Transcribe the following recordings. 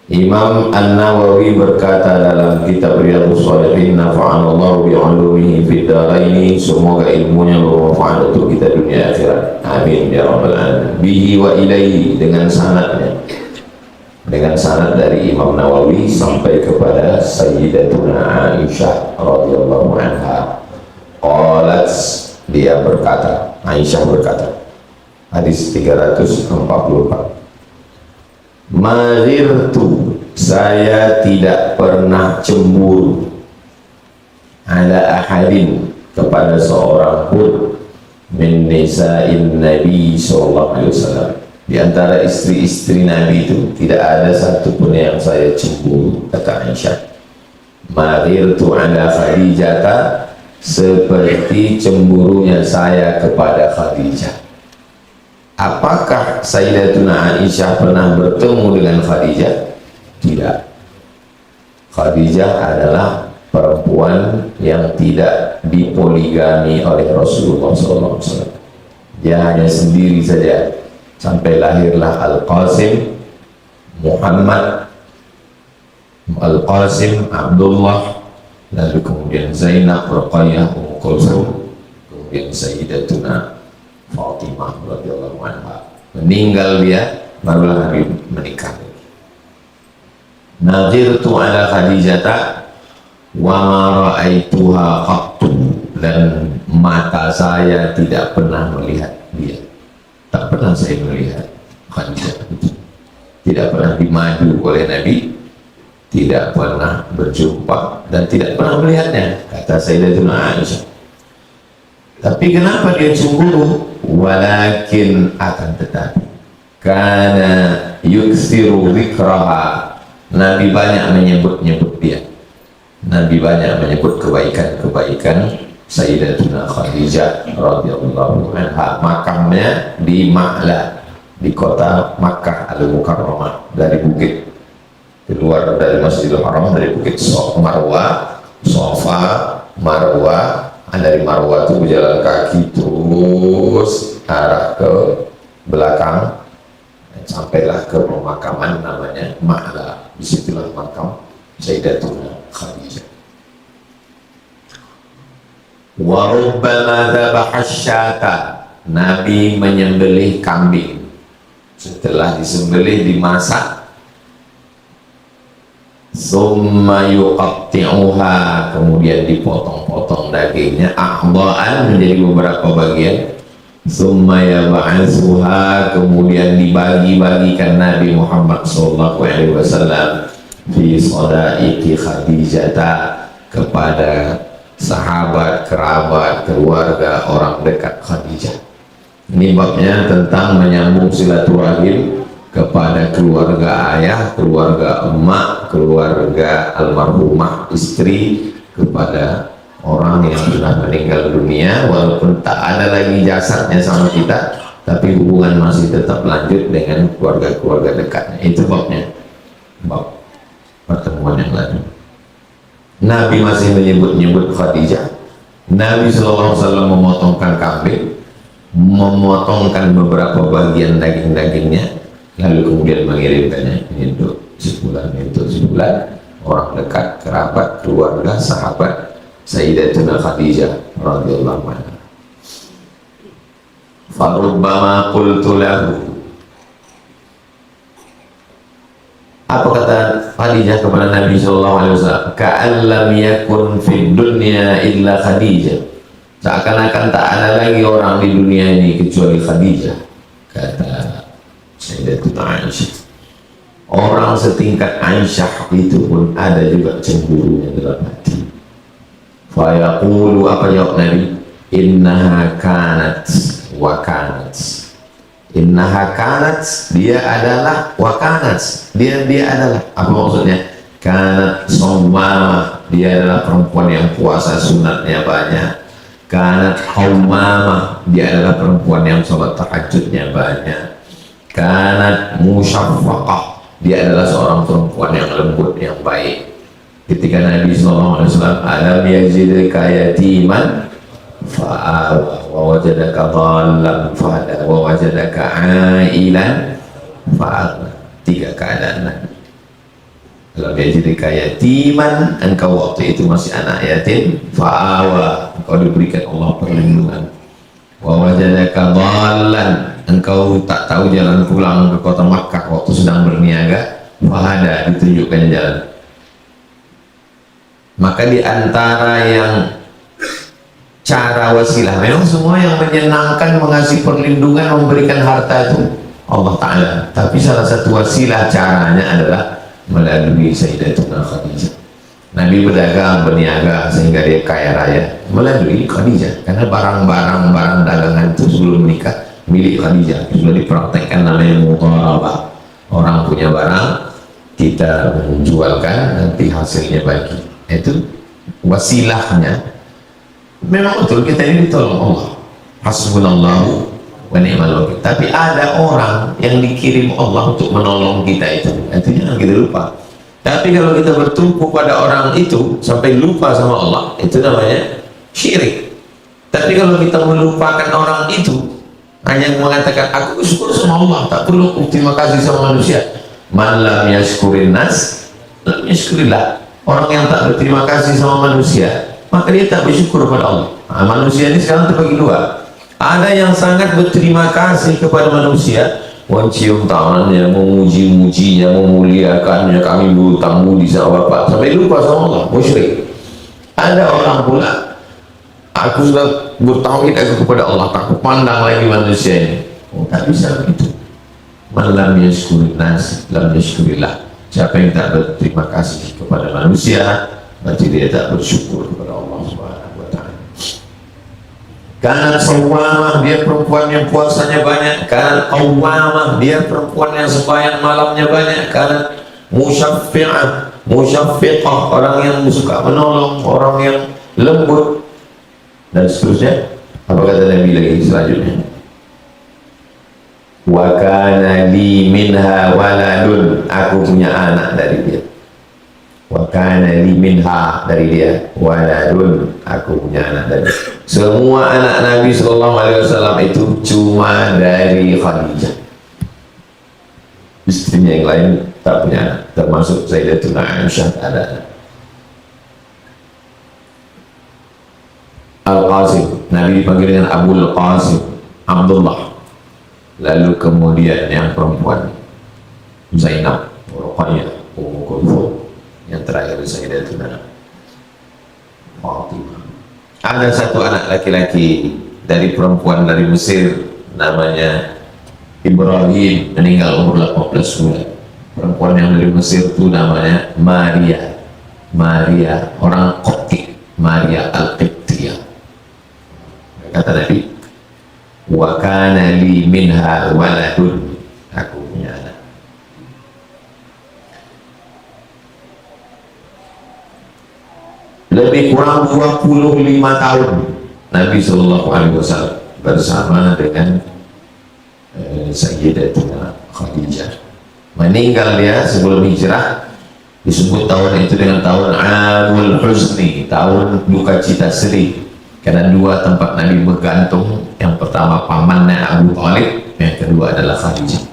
Imam An-Nawawi berkata dalam kitab Riyadhus Shalihin, nafa'anallahu bi'ulumihi fid dharaini, semoga ilmunya bermanfaat untuk kita dunia akhirat, amin ya rabbal alamin. Bihi wa ilaihi, dengan sanadnya, dengan sanad dari Imam Nawawi sampai kepada Sayyidatuna Aisyah radhiyallahu anha. Qalat, dia berkata, Aisyah berkata, hadis 344, Maghirtu, saya tidak pernah cemburu, ala ahadin, kepada seorang pun, min nisa'in Nabi sallallahu alaihi wasallam, di antara istri-istri Nabi itu tidak ada satu pun yang saya cemburu, kata Aisyah. Maghirtu ala Khadijah, seperti cemburunya saya kepada Khadijah. Apakah Sayyidatuna Aisyah pernah bertemu dengan Khadijah? Tidak. Khadijah adalah perempuan yang tidak dipoligami oleh Rasulullah SAW. Dia hanya sendiri saja sampai lahirlah Al-Qasim Muhammad, Al-Qasim Abdullah, lalu kemudian Zainab, Ruqayyah, Ummu Kulsum, kemudian Sayyidatuna Fatimah radhiyallahu anha. Meninggal dia, barulah Nabi menikah. Naghirtu ala Khadijata wa ma ra'aituha qattu, dan mata saya tidak pernah melihat dia. Tak pernah saya melihat Khadijah itu. Tidak pernah dimadu oleh Nabi, tidak pernah berjumpa, dan tidak pernah melihatnya, kata Sayyidatuna Aisyah. Tapi kenapa dia cemburu? Walakin, akan tetapi, karena yuksiru zikraha, Nabi banyak menyebut-nyebut dia. Nabi banyak menyebut kebaikan-kebaikan Sayyidatuna Khadijah radhiyallahu anha. Makamnya di Ma'la, di kota Makkah Al-Mukarramah, dari bukit, keluar dari Masjidil Haram, dari bukit Marwah, Safa, Marwah. Dari Marwah itu berjalan kaki terus arah ke belakang, sampailah ke pemakaman namanya Ma'la. Disitulah makam Sayyidatuna Khadijah. Wa rubbama dhabaha syata, Nabi menyembelih kambing. Setelah disembelih, dimasak, summa yuqatti'uha, kemudian dipotong-potong dagingnya, a'dha'an, menjadi beberapa bagian, summa yab'atsuha, kemudian dibagi-bagikan Nabi Muhammad SAW fi shada'iqi Khadijata, kepada sahabat, kerabat, keluarga, orang dekat Khadijah. Ini babnya tentang menyambung silaturahim kepada keluarga ayah, keluarga emak, keluarga almarhumah istri, kepada orang yang sudah meninggal dunia, walaupun tak ada lagi jasadnya sama kita, tapi hubungan masih tetap lanjut dengan keluarga-keluarga dekatnya. Itu babnya, bab pertemuan yang lalu. Nabi masih menyebut-nyebut Khadijah. Nabi SAW memotongkan kambing, memotongkan beberapa bagian daging-dagingnya, lalu kemudian mengirimkannya ini untuk sebulan, untuk sebulan, orang dekat, kerabat, keluarga, sahabat Sayyidatuna Khadijah radhiyallahu anha. Farubbama qultu lahu, apa kata Khadijah kepada Nabi SAW? Ka'an lam yakun fid dunya illa Khadijah, seakan-akan tak ada lagi orang di dunia ini kecuali Khadijah, kata Sayyidatuna Aisyah. Orang setingkat Aisyah itu pun ada juga cemburunya dalam hati. Fa yaqulu, apa jawab Nabi? Innaha kanat wa kanat. Innaha kanat, dia adalah, wa kanat, dia adalah. Apa maksudnya? Kanat sawmamah, dia adalah perempuan yang puasa sunatnya banyak. Kanat qawmamah, dia adalah perempuan yang sholat tahajudnya banyak. Kanat musyaffaqah, dia adalah seorang perempuan yang lembut, yang baik. Ketika Nabi SAW, alam yazidka yatiman fa'awa wa wajadaka dhallan fahada wa wajadaka ailan fa'agna. Tiga keadaan Nabi. Kalau dia jadi yatiman, engkau waktu itu masih anak yatim, fa'awa, engkau diberikan Allah perlindungan. Wa wajadaka dhallan, engkau tak tahu jalan pulang ke kota Makkah waktu sedang berniaga, fahada, ditunjukkan jalan. Maka di antara yang cara wasilah, memang semua yang menyenangkan, mengasih perlindungan, memberikan harta itu Allah Ta'ala, tapi salah satu wasilah caranya adalah melalui Sayyidatuna Khadijah. Nabi berdagang, berniaga sehingga dia kaya raya melalui Khadijah, karena barang dagangan itu sebelum menikah milik Khadijah, sudah dipraktekkan namanya mudharabah. Orang punya barang, kita menjualkan, nanti hasilnya bagi. Itu wasilahnya. Memang betul kita ini ditolong Allah, hasbunallahu wa ni'mal wakil. Tapi ada orang yang dikirim Allah untuk menolong kita, itu jangan kita lupa. Tapi kalau kita bertumpu pada orang itu sampai lupa sama Allah, itu namanya syirik. Tapi kalau kita melupakan orang itu, hanya mengatakan aku bersyukur sama Allah, tak perlu terima kasih sama manusia. Man lam yashkurin nas lam yashkurillah. Orang yang tak berterima kasih sama manusia, maka dia tak bersyukur kepada Allah. Nah, manusia ini sekarang terbagi dua. Ada yang sangat berterima kasih kepada manusia, mencium tangannya, memuji-mujinya, memuliakannya, kami berhutang budi sama Bapak, sampai lupa sama Allah, musyrik. Ada orang pula, aku sudah bertauhid aku kepada Allah, tak pandang lagi manusia ini. Oh, tak bisa begitu. Man lam yashkurin nas lam yashkurillah. Siapa yang tak berterima kasih kepada manusia, berarti dia tak bersyukur kepada Allah Subhanahu wa Ta'ala. Karena sawamah, dia perempuan yang puasanya banyak. Karena qawwamah, dia perempuan yang sembahyang malamnya banyak. Karena musyaffiqah, orang yang suka menolong, orang yang lembut, dan seterusnya. Apa kata Nabi lagi selanjutnya? Wa kana li minha waladun, aku punya anak dari dia. Wa kana li minha, dari dia, waladun, aku punya anak dari dia. Semua anak Nabi SAW itu cuma dari Khadijah. Istrinya yang lain tak punya anak, termasuk Sayyidatuna Aisyah tak ada anak. Al-Qasim, Nabi dipanggil dengan Abul Qasim, Abdullah. Lalu kemudian yang perempuan Zainab, Ruqayyah, Ummu Kulthum, yang terakhir Sayyidatuna Fatimah. Ada satu anak laki-laki dari perempuan dari Mesir, namanya Ibrahim, meninggal umur 18 bulan. Perempuan yang dari Mesir itu namanya Maria, orang Koptik, Maria Al-Qibtiyah. Kata Nabi, wa kana li minha waladun, aku punya anak. Lebih kurang 25 tahun Nabi SAW bersama dengan Sayyidatuna Khadijah. Meninggal dia sebelum hijrah, disebut tahun itu dengan tahun Amul Huzni, tahun duka cita sedih. Karena dua tempat Nabi bergantung, yang pertama pamannya Abu Thalib, yang kedua adalah Khadijah.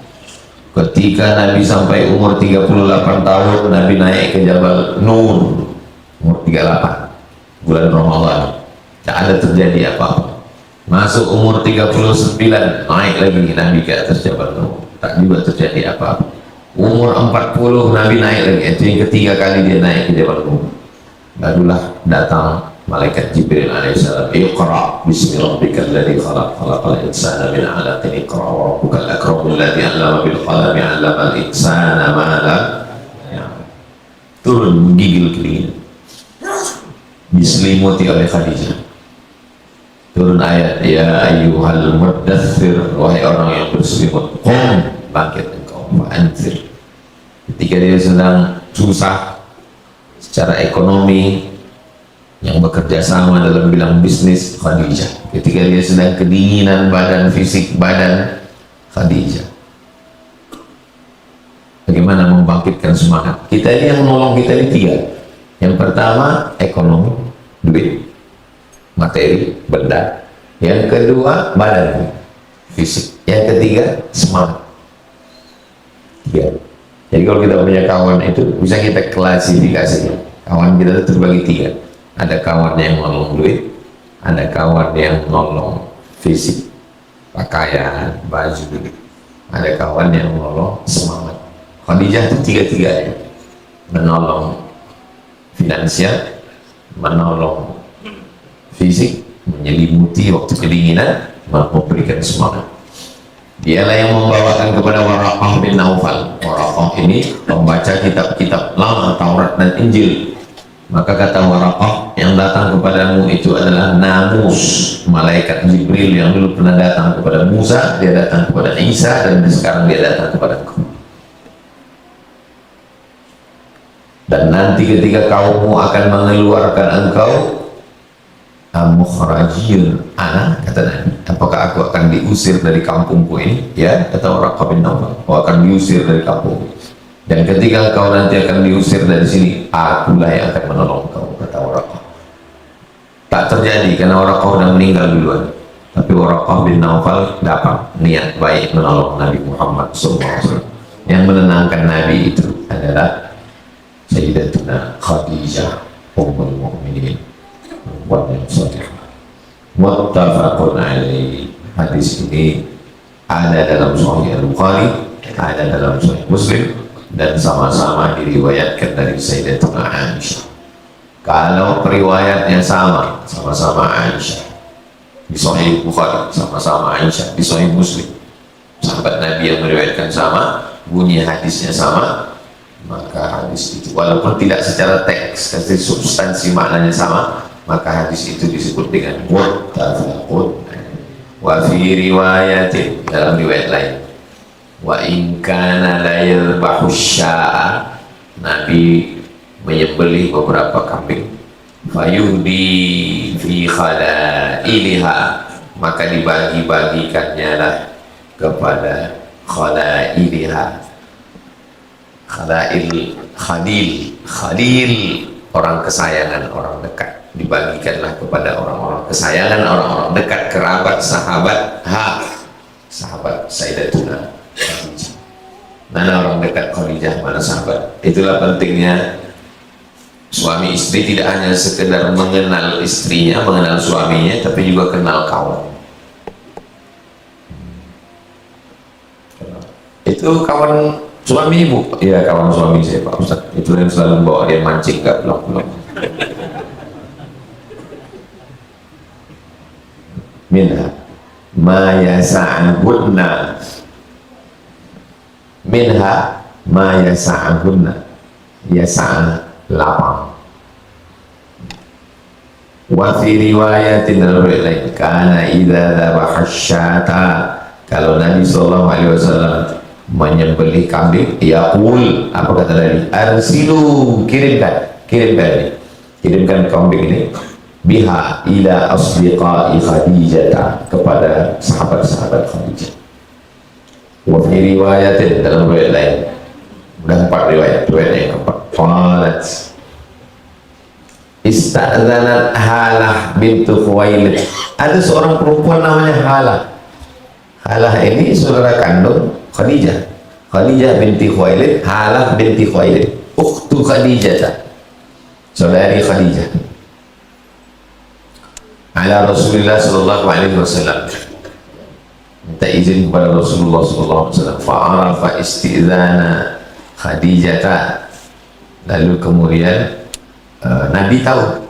Ketika Nabi sampai umur 38 tahun, Nabi naik ke Jabal Nur, umur 38, bulan Ramadan, tak ada terjadi apa-apa. Masuk umur 39, naik lagi Nabi ke atas Jabal Nur, tak juga terjadi apa-apa. Umur 40 Nabi naik lagi, itu yang ketiga kali dia naik ke Jabal Nur. Barulah datang malaikat Jibril alaihissalam, Iqra bismi rabbikal ladzi khalaq, khalaqal insana min 'alaqin, Iqra wa rabbukal akramul ladzi 'allama bil qalami 'allamal insana ma lam ya'lam. Turun menggigil kedingin, diselimuti oleh Khadijah. Turun ayat, ya ayyuhal muddaththir, wahai orang yang berselimut, qum, bangkit engkau, fa'anzir. Ketika dia sedang susah secara ekonomi, yang bekerja sama dalam bilang bisnis, Khadijah. Ketika dia sedang kedinginan badan, fisik badan, Khadijah. Bagaimana membangkitkan semangat? Kita ini yang menolong kita ini tiga. Yang pertama ekonomi, duit, materi, benda. Yang kedua badan, fisik. Yang ketiga semangat. Tiga. Jadi kalau kita punya kawan itu bisa kita klasifikasi. Kawan kita itu terbagi tiga. Ada kawan yang nolong duit, ada kawan yang nolong fisik, pakaian, baju, ada kawan yang nolong semangat. Khadijah itu tiga-tiganya, menolong finansial, menolong fisik, menyelimuti waktu kedinginan, memberikan semangat. Dialah yang membawakan kepada Waraqah bin Naufal. Waraqah ini pembaca kitab-kitab lama Taurat dan Injil. Maka kata Waraqah, yang datang kepadamu itu adalah namus, malaikat Jibril yang dulu pernah datang kepada Musa, dia datang kepada Isa, dan sekarang dia datang kepada engkau. Dan nanti ketika kaummu akan mengeluarkan engkau, mukhrajiyun ana, kata Nabi, apakah aku akan diusir dari kampungku ini? Ya, kata Waraqah bin Naufal, aku akan diusir dari kampung. Dan ketika kau nanti akan diusir dari sini, akulah yang akan menolong kau, kata Waraqah. Tak terjadi karena Waraqah sudah meninggal duluan, tapi Waraqah bin Naufal dapat niat baik menolong Nabi Muhammad SAW. Yang menenangkan Nabi itu adalah Sayyidatuna Khadijah Ummul Mukminin. Muttafaqun alaihi. Hadis ini ada dalam Sahih Al-Bukhari, ada dalam Sahih Muslim, dan sama-sama diriwayatkan dari Sayyidatuna Aisyah. Kalau periwayatnya sama-sama Aisyah, di Sahih Bukhari sama-sama Aisyah, di Sahih Muslim sahabat Nabi yang meriwayatkan sama, bunyi hadisnya sama, maka hadis itu walaupun tidak secara teks, tapi substansi maknanya sama, maka hadis itu disebut dengan muttafaqun. Wa fi riwayatin, dalam riwayat lain, wa in kana la yadhbahu sya'a, Nabi menyembelih beberapa kambing, fayuhdi fi khalailiha, maka dibagi-bagikannya lah kepada khalailiha. Khalil, orang kesayangan, orang dekat, dibagikanlah kepada orang-orang kesayangan, orang-orang dekat, kerabat, sahabat, sahabat Sayyidatuna Khadijah. Mana orang dekat Khadijah, mana sahabat. Itulah pentingnya suami istri tidak hanya sekedar mengenal istrinya, mengenal suaminya, tapi juga kenal kawan. Itu kawan suami ibu, ya kawan suami saya Pak Ustaz. Itu yang selalu bawa dia mancing, gak pulang-pulang. Minha ma yasa'ahunna, minha ma yasa'ahunna, yasa'a lapang. Wa fi riwayatin lain, kana idza dhabaha syata, kalau Nabi SAW menyembelih kambing, yaqul, apa kata Nabi? Arsilu, kirimkan kambing ini biha ila asdiqai Khadijah, kepada sahabat-sahabat Khadijah. Wa fi riwayatin, dalam riwayat lain, udah 4 riwayat yang keempat, qalat ista'dzanat Halah bintu Khuwailid, ada seorang perempuan namanya Halah ini saudara kandung Khadijah binti Khuwailid, Halah binti Khuwailid, ukhtu Khadijah, saudari Khadijah. Ala Rasulullah sallallahu alaihi wasallam, minta izin kepada Rasulullah sallallahu alaihi wasallam. Fa'arafa isti'dzana Khadijah, lalu kemudian Nabi tahu.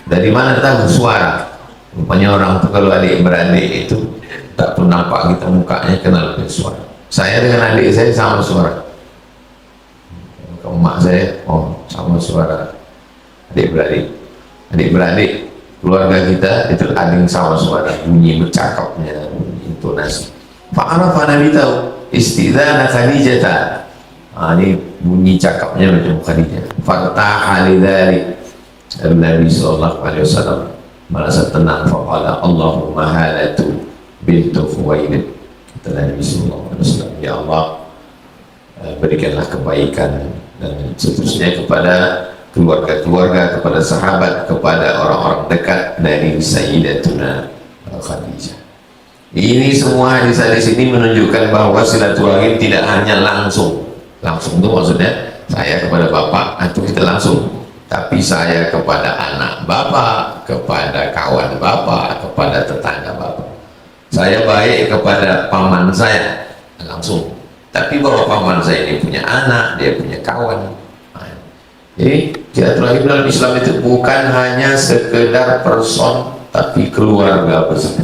Dari mana tahu? Suara. Rupanya orang itu kalau adik-beradik itu tak pun nampak kita mukanya, kenal dengan suara. Saya dengan adik saya sama suara. Kalau mak saya, sama suara. Adik-beradik keluarga kita itu ada yang sama suara, bunyi bercakapnya, intonasi. Fa'arafa, Nabi tahu istidzana Khadijah, ini bunyi cakapnya macam Khadijah. Fartaha lidzalik, Nabi SAW merasa tenang. Faqala Allahumma halatu bintu Khuwailid, kata Nabi SAW, ya Allah, berikanlah kebaikan dan seterusnya kepada keluarga-keluarga, kepada sahabat, kepada orang-orang dekat dari Sayyidatuna Khadijah. Ini semua hadis-hadis ini menunjukkan bahwa silaturahim tidak hanya langsung, Langsung itu maksudnya saya kepada bapak itu kita langsung, tapi saya kepada anak bapak, kepada kawan bapak, kepada tetangga bapak. Saya baik kepada paman saya langsung, tapi bahwa paman saya ini punya anak, dia punya kawan. Nah, jadi silaturahim dalam Islam itu bukan hanya sekedar person, tapi keluarga besar.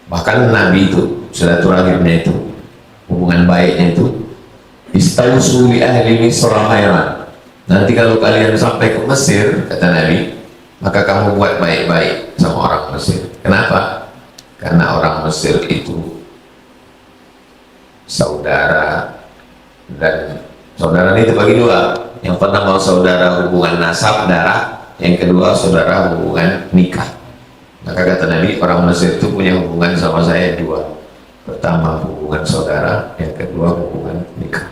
Bahkan Nabi itu silaturahimnya itu, hubungan baiknya itu, istausu li ahli Misr khairan. Nanti kalau kalian sampai ke Mesir, kata Nabi, maka kamu buat baik-baik sama orang Mesir. Kenapa? Karena orang Mesir itu saudara, dan saudara itu bagi dua. Yang pertama saudara hubungan nasab darah, yang kedua saudara hubungan nikah. Maka kata Nabi, orang Mesir itu punya hubungan sama saya dua. Pertama hubungan saudara, yang kedua hubungan nikah.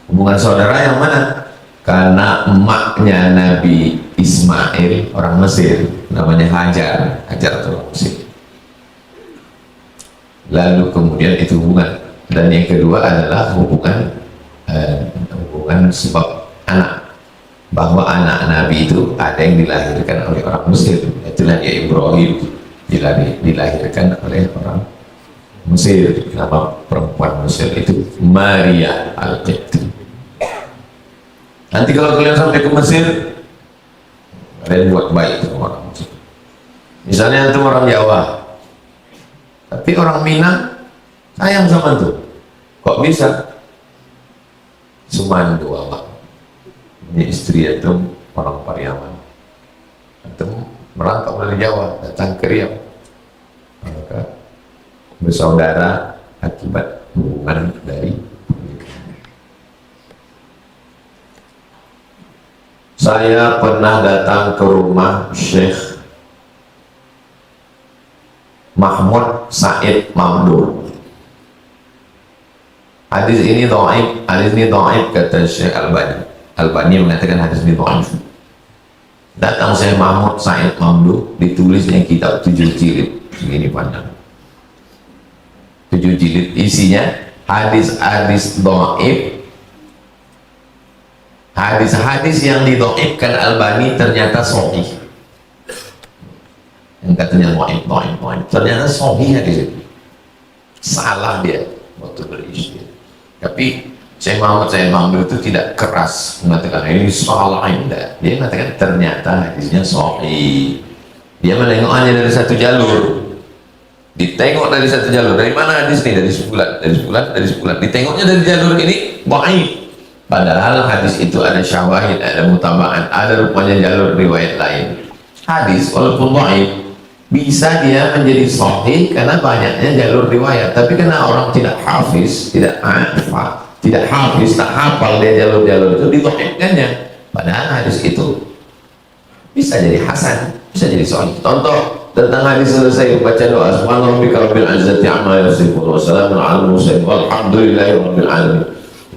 Hubungan saudara yang mana? Karena emaknya Nabi Ismail orang Mesir, namanya Hajar. Hajar itu orang Mesir. Lalu kemudian itu hubungan. Dan yang kedua adalah hubungan sebab anak, bahwa anak Nabi itu ada yang dilahirkan oleh orang Mesir. Itulah ya Ibrahim dilahirkan oleh orang Mesir. Nama perempuan Mesir itu Maria Al-Qibti. Nanti kalau kalian sampai ke Mesir, kalian buat baik sama orang Mesir. Misalnya itu orang Jawa, tapi orang Minang sayang sama itu. Kok bisa? Sumandu awak. Ini istri itu orang Pariaman. Itu merantau dari Jawa, datang ke Riau. Maka bersaudara akibat hubungan dari pernikahan. Saya pernah datang ke rumah Syekh Mahmud Said Mamdur. Hadis ini dhaif kata Syekh Albani. Albani mengatakan hadis ini dhaif. Datang Syekh Mahmud Said Mamdur, ditulisnya kitab 7 jilid segini panjang. 7 jilid isinya hadis-hadis dhaif. Hadis-hadis yang didhaifkan Albani ternyata sahih. Yang katanya dhaif, ternyata sahih hadis itu. Salah dia waktu berisi. Tapi Syekh Muhammad Said Mamdur itu tidak keras mengatakan ini salah, enggak. Dia mengatakan ternyata hadisnya sahih. Dia menengok hanya dari satu jalur. Ditengok dari satu jalur. Dari mana hadis ini? Dari sebulan. Ditengoknya dari jalur ini dhaif. Padahal hadis itu ada syawahid, ada mutaba'at, ada rupanya jalur riwayat lain. Hadis walaupun dhaif bisa dia menjadi sahih karena banyaknya jalur riwayat. Tapi karena orang tidak hafiz, tidak hafiz, tak hafal dia jalur-jalur itu, didhaifkannya. Padahal hadis itu bisa jadi hasan, bisa jadi sahih. Contoh tentang hadis selesai baca doa subhana rabbika rabbil izzati amma yasifun wa salamun alal mursalin walhamdulillahi rabbil alamin,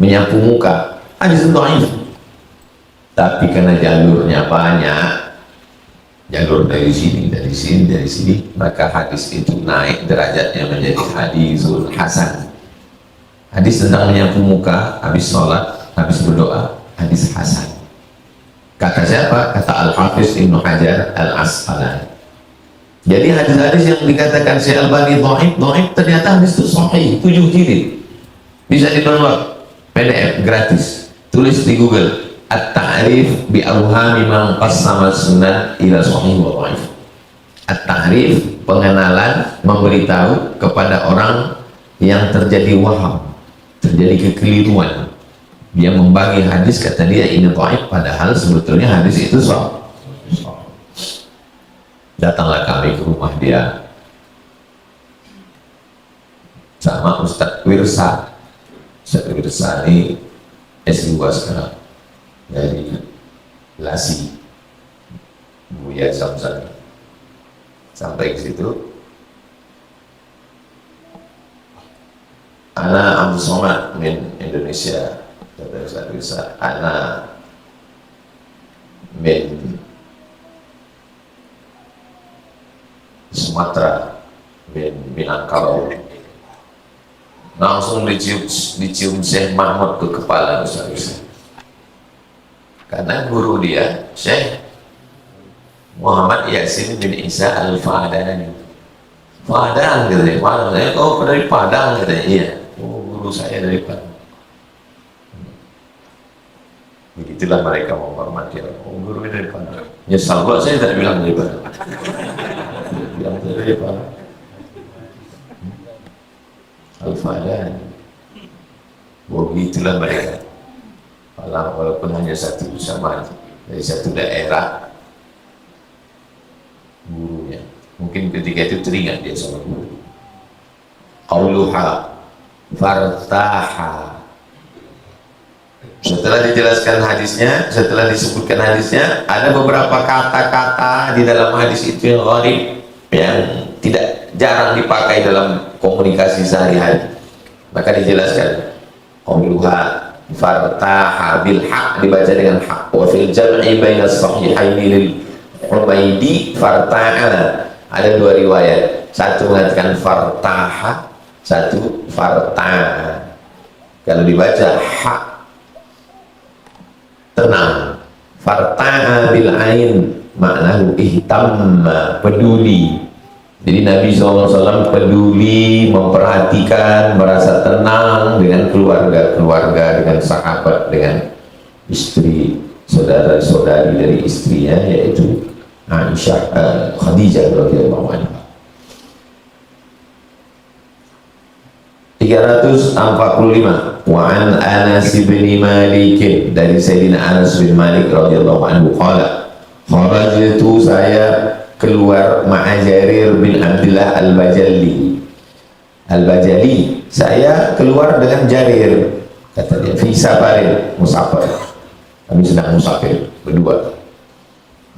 menyapu muka, hadis itu dhaif. Tapi karena jalurnya banyak, jalur dari sini, maka hadis itu naik derajatnya menjadi hadisul hasan. Hadis tentang menyapu muka habis sholat, habis berdoa, hadis hasan. Kata siapa? Kata Al-Hafiz Ibnu Hajar Al-Asqalani. Jadi hadis-hadis yang dikatakan Syekh Albani dhaif, ternyata hadis itu sahih, 7 jilid. Bisa di-download PDF gratis. Tulis di Google At-Ta'rif bi awhami man qassama sunnah ila sahih wa dhaif. At-Ta'rif, pengenalan, memberitahu kepada orang yang terjadi waham, terjadi kekeliruan. Dia membagi hadis, kata dia ini dhaif, padahal sebetulnya hadis itu sahih. Datanglah kami ke rumah dia sama Ustadz Wirsa. Ustadz Wirsa ini S2 sekarang dari Lasi, Buya Zamzam. Sampai ke situ, ana Abdul Somad min Indonesia, kata Ustadz Wirsa. Ana min Sumatera, min Minangkabau. langsung dicium Syekh Mahmud ke kepala Ustaz. Karena guru dia Syekh Muhammad Yasin bin Isa Al-Fadani. Padang gitu ya, Padang. Oh dari Padang gitu ya. Iya. Oh guru saya dari Padang. Begitulah mereka menghormati orang. Oh guru dari Padang. Nyesal kok saya tidak bilang dari Padang. Bilang dari Padang. Al-Fadani. Begitulah mereka. Walaupun hanya satu sama dari satu daerah gurunya. Mungkin ketika itu teringat dia sama guru. Qauluha fartaha. Setelah dijelaskan hadisnya, setelah disebutkan hadisnya, ada beberapa kata-kata di dalam hadis itu yang gharib, yang tidak jarang dipakai dalam komunikasi sehari-hari. Maka dijelaskan qauluha fartaha bil haq, dibaca dengan haq, wa fil jam'i baina sahihaini lil Humaidi farta'a. Ada dua riwayat, satu mengatakan fartaha, satu farta'a. Kalau dibaca haq tenang, farta'a bil ain maknahu ihtamma, peduli. Jadi Nabi SAW peduli, memperhatikan, merasa tenang dengan keluarga-keluarga, dengan sahabat, dengan istri, saudara-saudari dari istrinya, yaitu Aisyah, Khadijah radhiyallahu anha. 345. Wa an Anas bin Malik, dari Sayyidina Anas bin Malik radhiyallahu anhu qala kharajtu, saya keluar ma'a Jarir bin Abdullah al-Bajali. Al-Bajali, saya keluar dengan Jarir, kata dia, fi safarin, musafir. Kami sedang musafir berdua.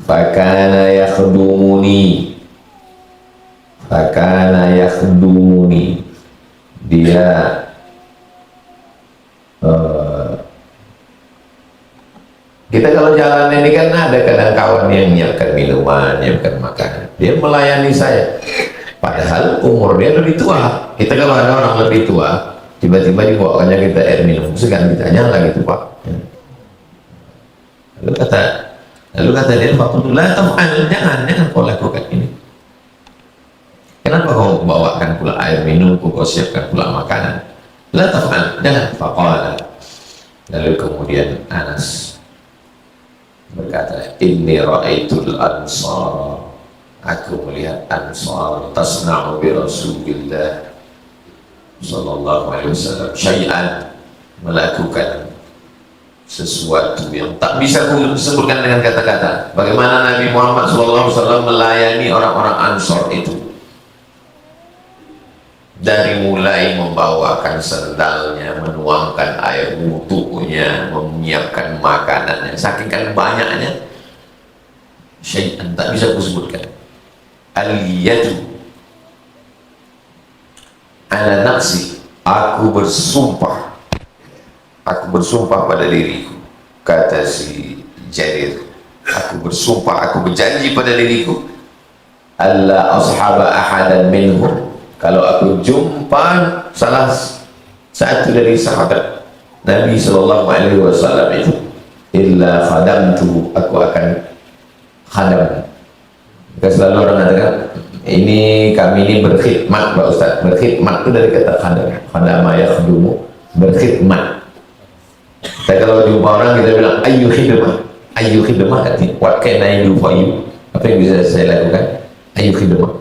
Fakana yakhdumuni, dia kita kalau jalan ini kan ada kadang kawan yang menyiapkan minuman, menyiapkan makanan, dia melayani saya, padahal umur dia lebih tua. Kita kalau ada orang lebih tua, tiba-tiba dibawakannya kita air minum, segan kita nyala gitu Pak. Lalu kata dia, fakullah taf'al, jangan kau lakukan ini. Kenapa kau bawakan pula air minum, kau siapkan pula makanan? La taf'al, jangan. Faqala, lalu kemudian Anas berkata, inni ra'aitul ansar, aku melihat Ansar tasna'u bi Rasulillah sallallahu alaihi wasallam syai'an, melakukan sesuatu yang tak bisa disebutkan dengan kata-kata. Bagaimana Nabi Muhammad SAW melayani orang-orang Ansor itu, dari mulai membawakan sendalnya, menuangkan air wudunya, menyiapkan makanannya, saking kan banyaknya, syai'an tak bisa disebutkan. Al-yadu ala nafsi, aku bersumpah pada diriku, kata si Jarir, aku bersumpah, aku berjanji pada diriku, alla ashaba ahadan minhum, kalau aku jumpa salah satu dari sahabat Nabi SAW itu, illa khadamtu, aku akan khadam. Maka selalu orang katakan, kami ini berkhidmat Pak Ustaz. Berkhidmat itu dari kata khadam, khadama yakhdumu, berkhidmat. Tapi kalau jumpa orang kita bilang ayu khidmah, artinya what can I do for you, apa yang bisa saya lakukan? Ayu khidmah,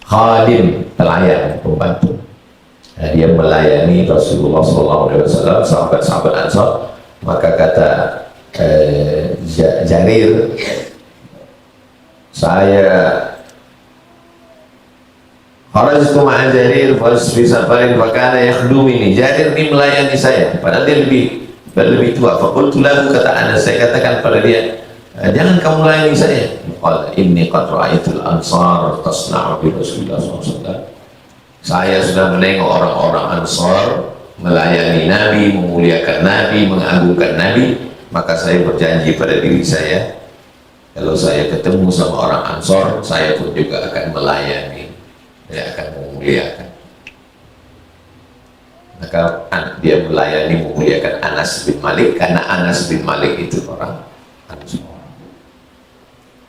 khadim, pelayan, pembantu. Nah, dia melayani Rasulullah SAW, sahabat-sahabat Ansar. Maka kata Jarir, saya kharajtu ma'a Jarir fi safarin fakana yakhdumini, Jarir ini melayani saya, padahal dia lebih tua. Faqultu lahu, kata Anas, saya katakan pada dia, jangan kamu layani saya. Qala inni qad ra'aitul ansar tasna'u bi Rasulillah SAW, saya sudah menengok orang-orang Ansar melayani Nabi, memuliakan Nabi, mengagungkan Nabi. Maka saya berjanji pada diri saya, kalau saya ketemu sama orang Ansar, saya pun juga akan melayani, saya akan memuliakan. Maka dia melayani, memuliakan Anas bin Malik karena Anas bin Malik itu orang Ansor.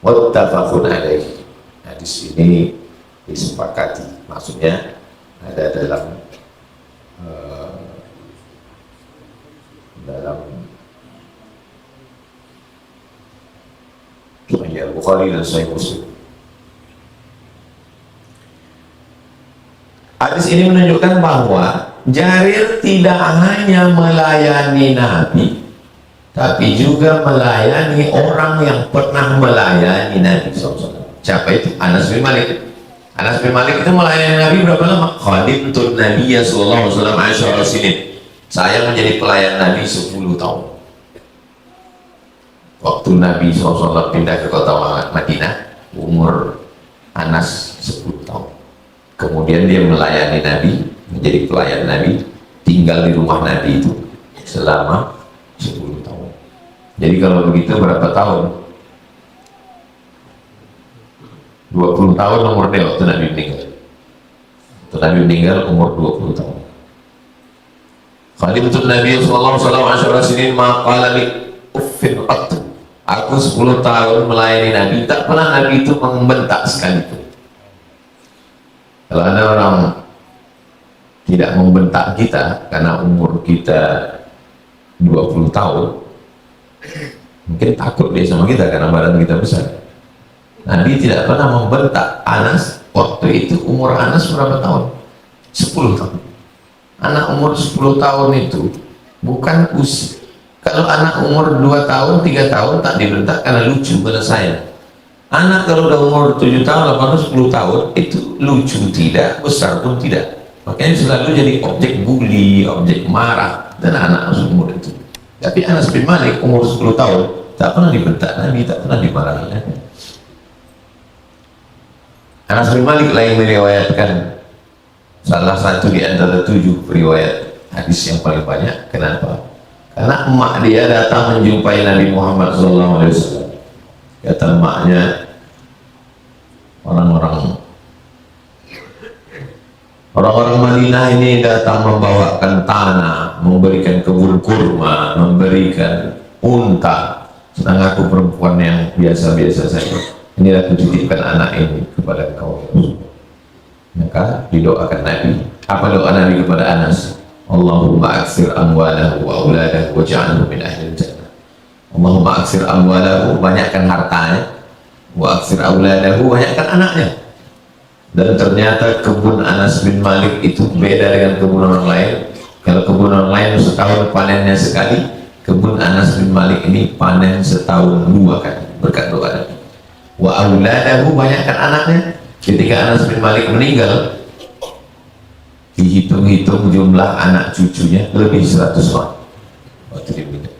Muttafaqun alaih. Hadis ini disepakati, maksudnya ada dalam Sahih Bukhari dan Sahih Muslim. Hadis ini menunjukkan bahwa Jarir tidak hanya melayani Nabi, tapi juga melayani orang yang pernah melayani Nabi SAW. Siapa itu? Anas bin Malik. Anas bin Malik itu melayani Nabi berapa lama? Khadimtun Nabiya sallallahu alaihi wasallam 10 sinin. Saya menjadi pelayan Nabi 10 tahun. Waktu Nabi SAW pindah ke kota Madinah, umur Anas 10 tahun. Kemudian dia melayani Nabi, menjadi pelayan Nabi, tinggal di rumah Nabi itu selama 10 tahun. Jadi kalau begitu berapa tahun? 20 tahun umur dia waktu Nabi meninggal. Waktu Nabi meninggal umur 20 tahun. Khadimtun Nabi sallallahu alaihi wasallam maqala li uffin qat. Aku 10 tahun melayani Nabi, tak pernah Nabi itu membentak sekalipun. Kalau ada orang tidak membentak kita karena umur kita 20 tahun, mungkin takut dia sama kita karena badan kita besar. Nabi tidak pernah membentak Anas. Waktu itu umur Anas berapa tahun? 10 tahun. Anak umur 10 tahun itu bukan usia. Kalau anak umur 2 tahun, 3 tahun tak dibentak karena lucu pada saya. Anak kalau udah umur 7 tahun, 8 tahun, 10 tahun itu lucu tidak, besar pun tidak. Makanya selalu jadi objek bully, objek marah dan anak umur itu. Tapi Anas bin Malik umur 10 tahun tak pernah dibentak Nabi, tak pernah dimarahi Nabi. Anas bin Malik lah yang meriwayatkan salah satu di antara 7 riwayat hadis yang paling banyak. Kenapa? Karena emak dia datang menjumpai Nabi Muhammad SAW. Kata emaknya, orang-orang Madinah ini datang membawakan tanah, memberikan kebun kurma, memberikan unta, sedang aku perempuan yang biasa-biasa saja. Inilah aku titipkan anak ini kepada kau. Maka didoakan Nabi. Apa doa Nabi kepada Anas? Allahumma aksir amwalahu wa auladahu wa ja'alhu min ahlil jannah. Allahumma aksir amwalahu, banyakkan hartanya, wa aksir auladahu, banyakkan anaknya. Dan ternyata kebun Anas bin Malik itu beda dengan kebun orang lain. Kalau kebun orang lain setahun panennya sekali, kebun Anas bin Malik ini panen setahun 2 kali berkat doa Nabi. Wa auladahu, banyakkan anaknya. Ketika Anas bin Malik meninggal, dihitung-hitung jumlah anak cucunya lebih 100 orang waktu dia meninggal.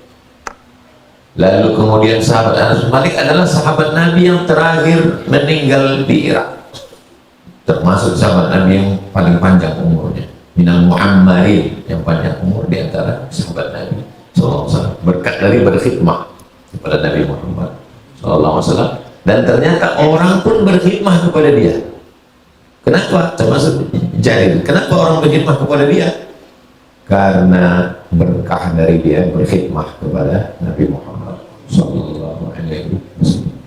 Lalu kemudian sahabat Anas bin Malik adalah sahabat Nabi yang terakhir meninggal di Irak, termasuk sahabat Nabi yang paling panjang umurnya, minal muammarin, yang panjang umur di antara sahabat Nabi SAW, berkat dari berkhidmah kepada Nabi Muhammad SAW. Dan ternyata orang pun berkhidmah kepada dia. Kenapa? Termasuk Jarir. Kenapa orang berkhidmah kepada dia? Karena berkah dari dia berkhidmah kepada Nabi Muhammad sallallahu alaihi wasallam.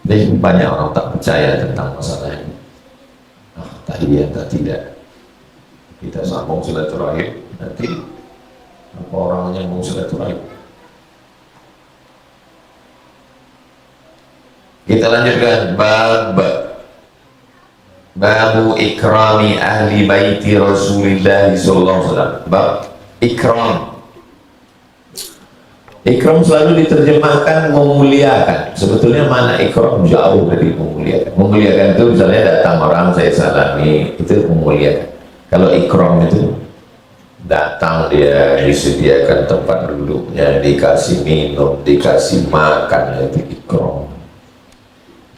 Jadi banyak orang tak percaya tentang masalah ini. Tahiyat tak tidak. Kita sambung silaturahim, nanti apa orangnya mau silaturahim? Kita lanjutkan babu ikrami ahli baiti Rasulillah sallallahu alaihi wasallam. Bab ikram. Ikram selalu diterjemahkan memuliakan. Sebetulnya mana ikram jauh dari memuliakan. Memuliakan itu misalnya datang orang saya salami, itu memuliakan. Kalau ikram itu datang dia disediakan tempat duduknya, dikasih minum, dikasih makan, itu ikram.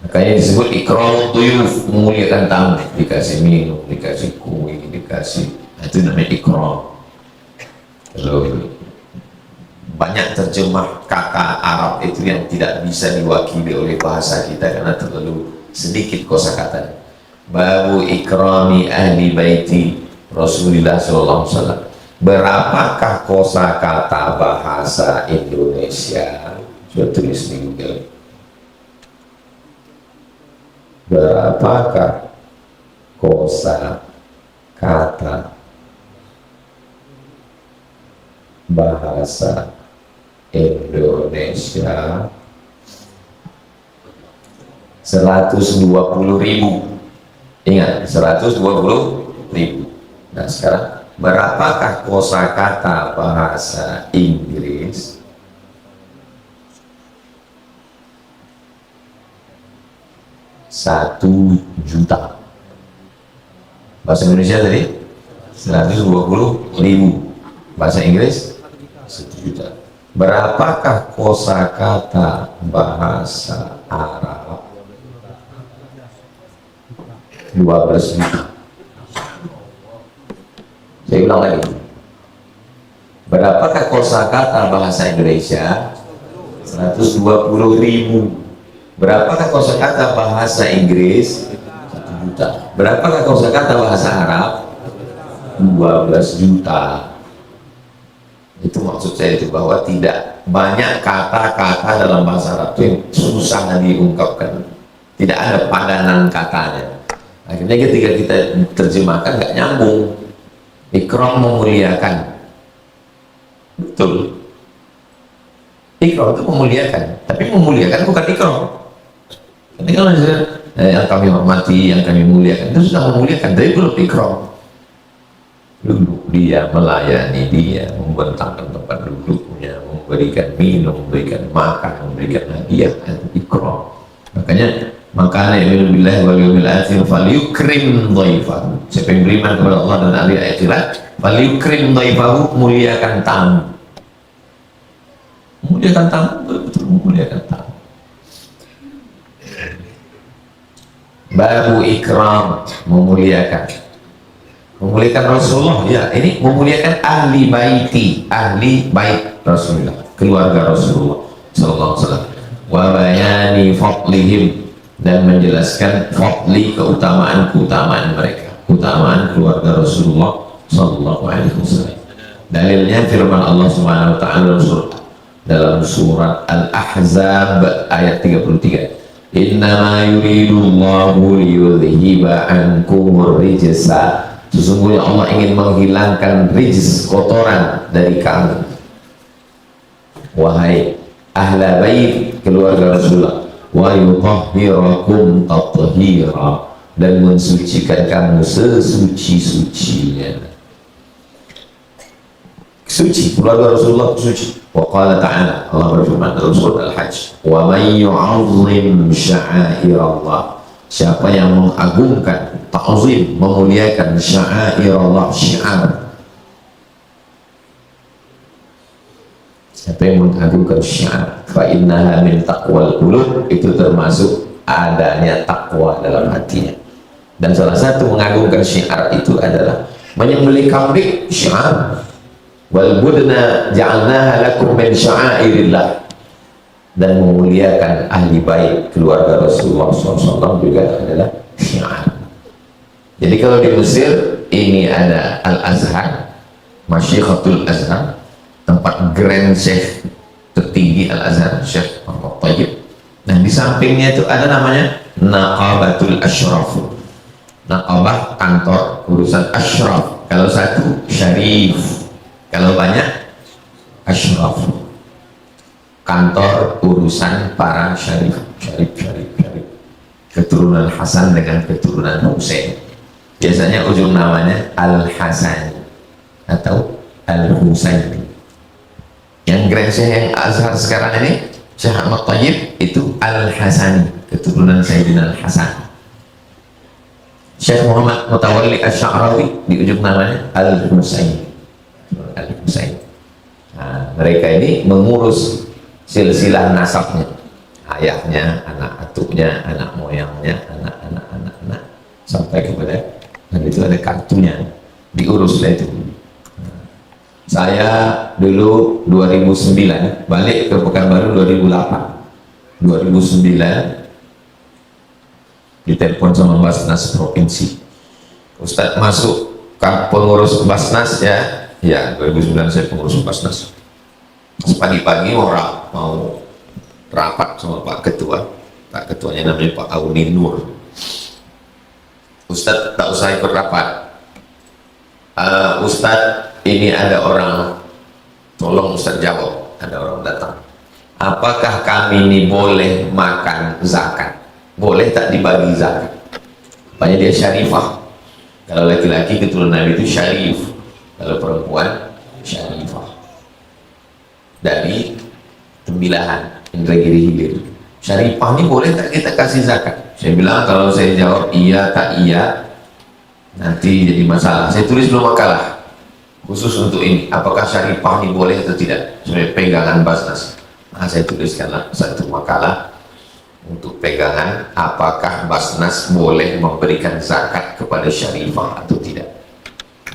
Makanya disebut ikram tuyuf, memuliakan tamu, dikasih minum, dikasih kue, dikasih, itu namanya ikram. Kalau banyak terjemah kata Arab itu yang tidak bisa diwakili oleh bahasa kita karena terlalu sedikit kosakata. Babu ikrami ahli baiti Rasulullah SAW. Berapakah kosakata bahasa Indonesia? Coba tulis di Google. Berapakah kosakata bahasa Indonesia? 120.000. Ingat, 120.000. Nah sekarang, berapakah kosakata bahasa Inggris? 1 juta. Bahasa Indonesia tadi 120.000. Bahasa Inggris 1 juta. Berapakah kosakata bahasa Arab? 12 juta. Saya ulang lagi. Berapakah kosakata bahasa Indonesia? 120.000. Berapakah kosakata bahasa Inggris? 1 juta. Berapakah kosakata bahasa Arab? 12 juta. Itu maksud saya itu, bahwa tidak banyak kata-kata dalam bahasa Arab itu yang susah diungkapkan. Tidak ada padanan katanya. Akhirnya ketika kita terjemahkan nggak nyambung. Ikram memuliakan, betul. Ikram itu memuliakan, tapi memuliakan bukan ikram. Ini kalau yang kami hormati, yang kami muliakan, itu sudah memuliakan, tapi belum ikram. Duduk dia, melayani dia, membentangkan tempat duduknya, memberikan minum, memberikan makan, memberikan hadiah, ikram. Makanya yu'minu billahi wal yawmil akhir falyukrim dhaifahu. Siapa yang beriman kepada Allah dan hari akhirat, falyukrim dhaifahu, muliakan tamu. Muliakan tamu, betul memuliakan tamu. Babu ikram, memuliakan. Memuliakan Rasulullah, ya ini memuliakan ahli baiti, ahli bait Rasulullah, keluarga Rasulullah sallallahu alaihi wasallam. Wa bayani fadlihim, dan menjelaskan fadli, keutamaan mereka, keutamaan keluarga Rasulullah sallallahu alaihi wasallam. Dalilnya firman Allah Subhanahu wa taala dalam surat Al-Ahzab ayat 33. Innama yuridullahu liyudhiba ankumur rijsa. Sesungguhnya Allah ingin menghilangkan rijs, kotoran dari kamu, wahai ahla bait, keluarga Rasulullah, wa yutahhirakum tathhira, dan mensucikan kamu sesuci-sucinya. Suci, keluarga Rasulullah suci. Wa qala ta'ala, Allah berfirman dalam surat Al-Hajj, wa man yu'azzim sya'airallah, siapa yang mengagungkan, ta'zim, memuliakan sya'airallah, syiar. Siapa yang mengagungkan syiar, fa innaha min taqwal qulub, itu termasuk adanya takwa dalam hatinya. Dan salah satu mengagungkan syiar itu adalah menyembelih kambing, syiar. Wal budna ja'alnaha lakum min sya'airillah, dan memuliakan ahli bait keluarga Rasulullah SAW juga adalah syiar. Jadi kalau di Mesir ini ada Al-Azhar, Masyikhatul Azhar, tempat Grand Sheikh tertinggi Al-Azhar, Syekh Muhammad Thayyib. Nah di sampingnya itu ada namanya Naqabatul Ashraf. Naqabah, kantor urusan ashraf. Kalau satu syarif, kalau banyak ashraf, kantor urusan para syarif. Keturunan Hasan dengan keturunan Husain. Biasanya ujung namanya Al-Hasani atau Al-Husaini. Yang Grand Syekh yang Azhar sekarang ini, Syekh Ahmad Thayyib, itu Al-Hasani, keturunan Sayyidina Al-Hasan. Syekh Muhammad Mutawalli Asy-Sya'rawi, di ujung namanya Al-Husaini. Nah, mereka ini mengurus silsilah nasabnya, ayahnya, anak atuknya, anak moyangnya, anak, sampai kepada, dan itu ada kartunya, diurus lah itu. Saya dulu 2009 balik ke Pekanbaru, 2009 ditelepon sama Basnas Provinsi, Ustadz masuk pengurus Basnas ya 2009 saya pengurus Basnas. Pagi-pagi orang mau rapat sama Pak Ketuanya namanya Pak Auni Nur. Ustadz tak usah ikut rapat. Ustadz ini ada orang, tolong Ustadz jawab. Ada orang datang. Apakah kami ini boleh makan zakat? Boleh tak dibagi zakat? Apanya dia syarifah. Kalau laki-laki keturunan Nabi itu syarif, kalau perempuan syarifah. Dari Tembilahan, Indragiri Hilir. Syarifah ini boleh tak kita kasih zakat? Saya bilang kalau saya jawab iya tak iya, nanti jadi masalah. Saya tulis dulu makalah khusus untuk ini. Apakah syarifah ini boleh atau tidak? Sebagai pegangan Basnas. Nah, saya tuliskanlah satu makalah untuk pegangan apakah Basnas boleh memberikan zakat kepada syarifah atau tidak.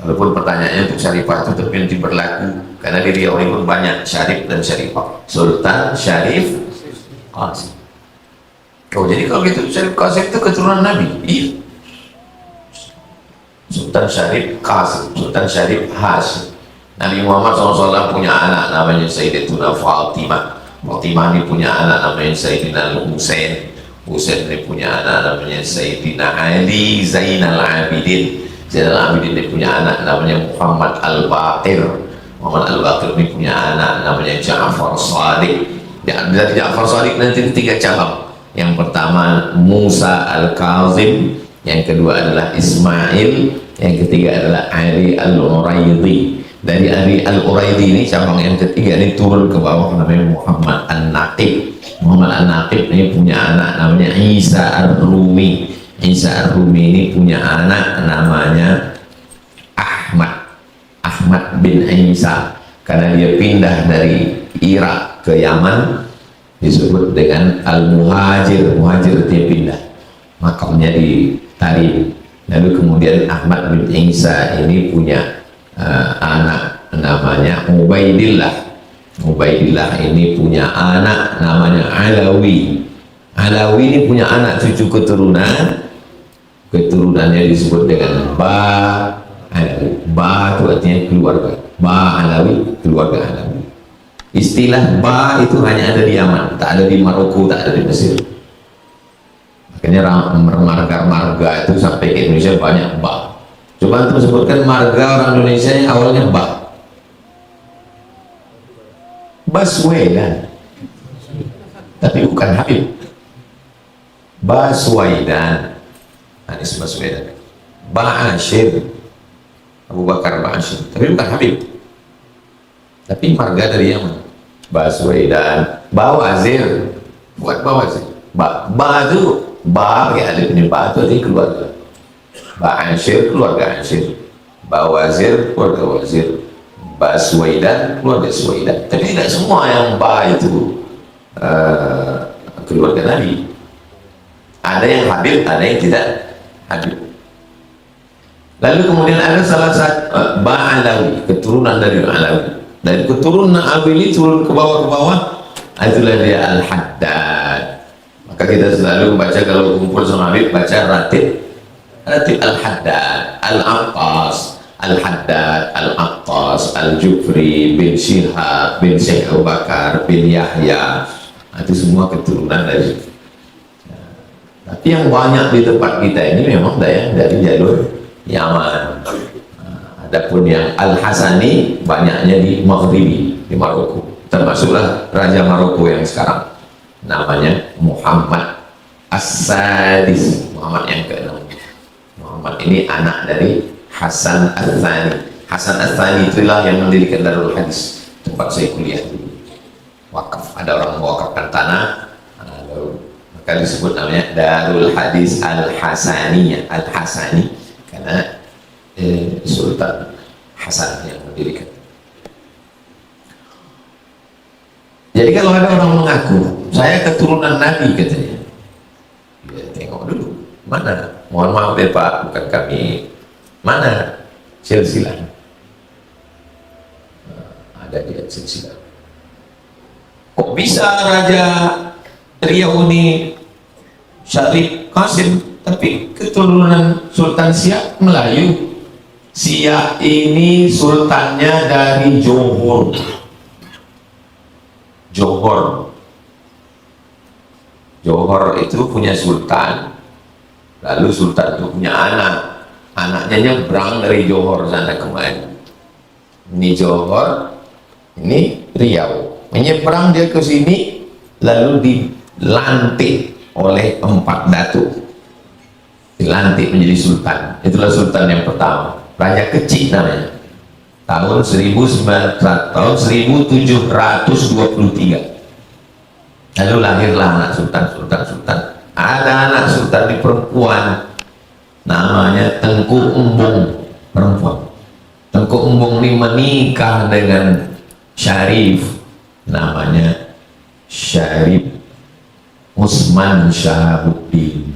Walaupun pertanyaannya untuk syarifah itu tapi nanti berlaku karena di Riau ini pun banyak syarif dan syarifah. Sultan, Syarif, Qasim. Oh jadi kalau gitu Syarif Qasim itu keturunan Nabi? Iya. Sultan Syarif Qasim, Sultan Syarif Hashim. Nabi Muhammad SAW punya anak namanya Sayyidatuna Fatimah. Fatimah ini punya anak namanya Sayyidina Husain. Husain ini punya anak namanya Sayyidina Ali Zainal Abidin. Zainal Abidin ini punya anak namanya Muhammad Al-Baqir. Muhammad Al-Baqir ini punya anak namanya Ja'far Shadiq. Dari Ja'far Shadiq nanti 3 cabang. Yang pertama Musa Al-Kazim, yang kedua adalah Ismail, yang ketiga adalah Ali Al-Uraidi. Dari Ali Al-Uraidi ini cabang yang ketiga ini turun ke bawah namanya Muhammad An-Naqib. Muhammad An-Naqib ini punya anak namanya Isa Ar-Rumi. Isa Ar-Rumi ini punya anak namanya Ahmad bin Isa. Karena dia pindah dari Irak ke Yaman disebut dengan Al-Muhajir. Muhajir dia pindah, makamnya di Tarim. Lalu kemudian Ahmad bin Isa ini punya anak namanya Ubaidillah. Ubaidillah ini punya anak namanya Alawi. Alawi ini punya anak cucu keturunannya disebut dengan Ba Alawi. Ba itu artinya keluarga. Ba Alawi, keluarga Alawi. Istilah Ba itu hanya ada di Yaman, tak ada di Maroko, tak ada di Mesir. Makanya marga itu sampai ke Indonesia banyak Ba. Coba untuk sebutkan marga orang Indonesia yang awalnya Ba. Baswedan, tapi bukan Habib. Baswedan, Anies Baswedan. Ba'asyir, Abu Bakar Ba'asyir, tapi bukan Habib. Tapi marga dari Yaman. Baswedan, Bawazir, bukan Bawazir. Ba itu Ba pakai alif ini. Ba itu artinya keluarga. Ba'asyir keluarga Asyir, Bawazir keluarga Wazir, Baswedan keluarga Suwaidan. Tapi tidak semua yang Ba itu keluarga Nabi. Ada yang Habib, ada yang tidak Habib. Lalu kemudian ada salah satu Ba Alawi, keturunan dari Alawi. Dari keturunan Alawi ini turun ke bawah, itulah dia Al-Haddad. Maka kita selalu baca kalau kumpul sama Habib, baca ratib Al-Haddad, Al-Aqqas, Al-Haddad, Al-Aqqas, Al-Jufri, bin Syihab, bin Syekh Abu Bakar, bin Yahya. Itu semua keturunan dari situ. Tapi yang banyak di tempat kita ini memang dari jalur Yaman. Adapun yang Al-Hasani banyaknya di Maghribi, di Maroko. Termasuklah Raja Maroko yang sekarang namanya Muhammad As-Sadis, Muhammad yang ke-6. Muhammad ini anak dari Hasan Al-Thani. Hasan Al-Thani itulah yang mendirikan Darul Hadis, tempat saya kuliah dulu. Wakaf, ada orang mewakafkan tanah, maka disebut namanya Darul Hadis Al-Hasaniyah, Al-Hasani, karena Sultan Hasan yang mendirikan. Jadi kalau ada orang mengaku saya keturunan Nabi katanya, ya tengok dulu mana. Mohon maaf ya Pak, bukan kami. Mana silsilah? Ada dia silsilah. Kok bisa Raja Riau ini Syarif Qasim tapi keturunan Sultan Siak Melayu? Siak ini sultannya dari Johor. Johor itu punya sultan, lalu sultan itu punya anak, anaknya nyebrang dari Johor sana kemari. Ini Johor, ini Riau, menyeberang dia ke sini, lalu dilantik oleh 4 datuk, dilantik menjadi sultan. Itulah sultan yang pertama, Raja Kecil namanya, tahun 1723. Lalu lahirlah anak sultan. Ada anak sultan di perempuan, namanya Tengku Umbung, perempuan. Tengku Umbung ini menikah dengan Syarif, namanya Syarif Usman Shahabuddin.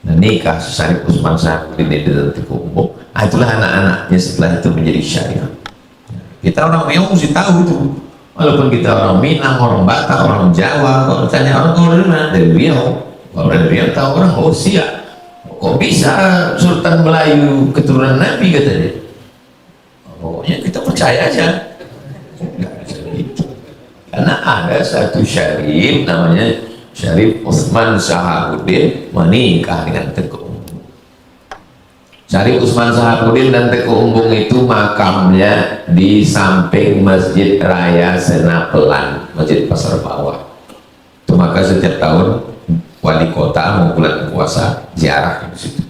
Nah, nikah Syarif Usman Shahabuddin dengan Tengku Umbung. Itulah anak-anaknya setelah itu menjadi Syarif. Kita orang Riau mesti tahu itu. Walaupun kita orang Minang, orang Batak, orang Jawa, kalau tanya orang dari mana? Dari Riau. Kalau dari Riau tahu orang, oh Siak. Kok bisa Sultan Melayu keturunan Nabi katanya? Pokoknya kita percaya aja. Karena ada satu Syarif namanya Syarif Usman Shahabuddin menikah dengan Tengku Umbung. Syarif Usman Shahabuddin dan Tengku Umbung itu makamnya di samping Masjid Raya Senapelan, Masjid Pasar Bawah. Itu maka setiap tahun wali kota mau bulan puasa ziarah di situ.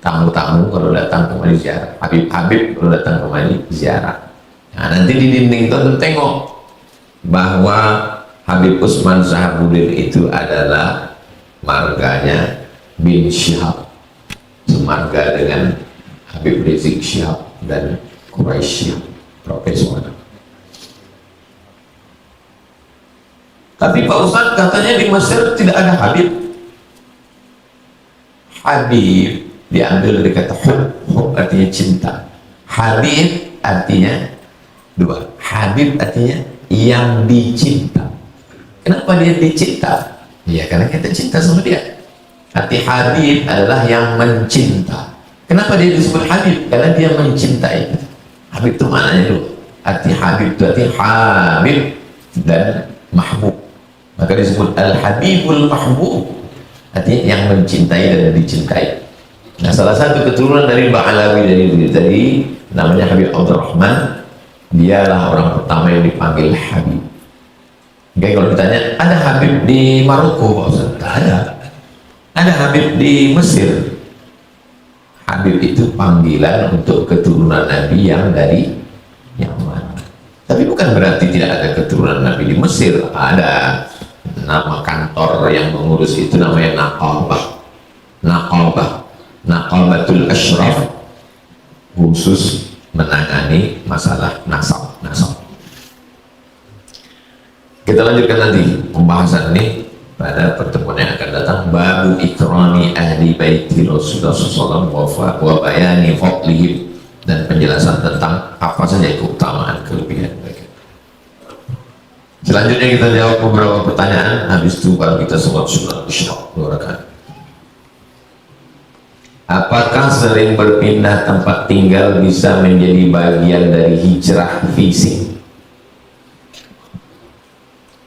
Tamu-tamu kalau datang kemari ziarah, Habib-habib kalau datang kemari ziarah. Nah, nanti di dinding itu tengok bahwa Habib Usman Shahabuddin itu adalah marganya bin Syihab, semarga dengan Habib Rizik Syihab dan Quraisy Profesor. Tapi Pak Ustadz katanya di Mesir tidak ada Habib. Habib diambil dari kata hub artinya cinta. Habib artinya dua. Habib artinya yang dicinta. Kenapa dia dicinta? Ya karena kita cinta sama dia. Arti Habib adalah yang mencinta. Kenapa dia disebut Habib? Karena dia mencintai. Habib itu maknanya dulu. Arti Habib itu arti Habib dan Mahbub. Maka disebut Al-Habibul Mahbub, artinya yang mencintai dan dicintai. Nah, salah satu keturunan dari Mbak Alawi dari namanya Habib Abdurrahman, dialah orang pertama yang dipanggil Habib. Oke, kalau ditanya ada Habib di Maroko, Pak Ustaz? Ada. Ada Habib di Mesir. Habib itu panggilan untuk keturunan Nabi yang dari Yaman. Tapi bukan berarti tidak ada keturunan Nabi di Mesir. Ada. Nama kantor yang mengurus itu namanya Naqabatul Ashraf, khusus menangani masalah nasab. Kita lanjutkan nanti pembahasan ini pada pertemuan yang akan datang. Babu ikrami ahli baiti Rasulullah SAW wa bayani fadlihim, dan penjelasan tentang apa saja keutamaan kelebihan mereka. Selanjutnya kita jawab beberapa pertanyaan, habis itu baru kita sholat sunat isyraq 2 rakaat. Apakah sering berpindah tempat tinggal bisa menjadi bagian dari hijrah fisik?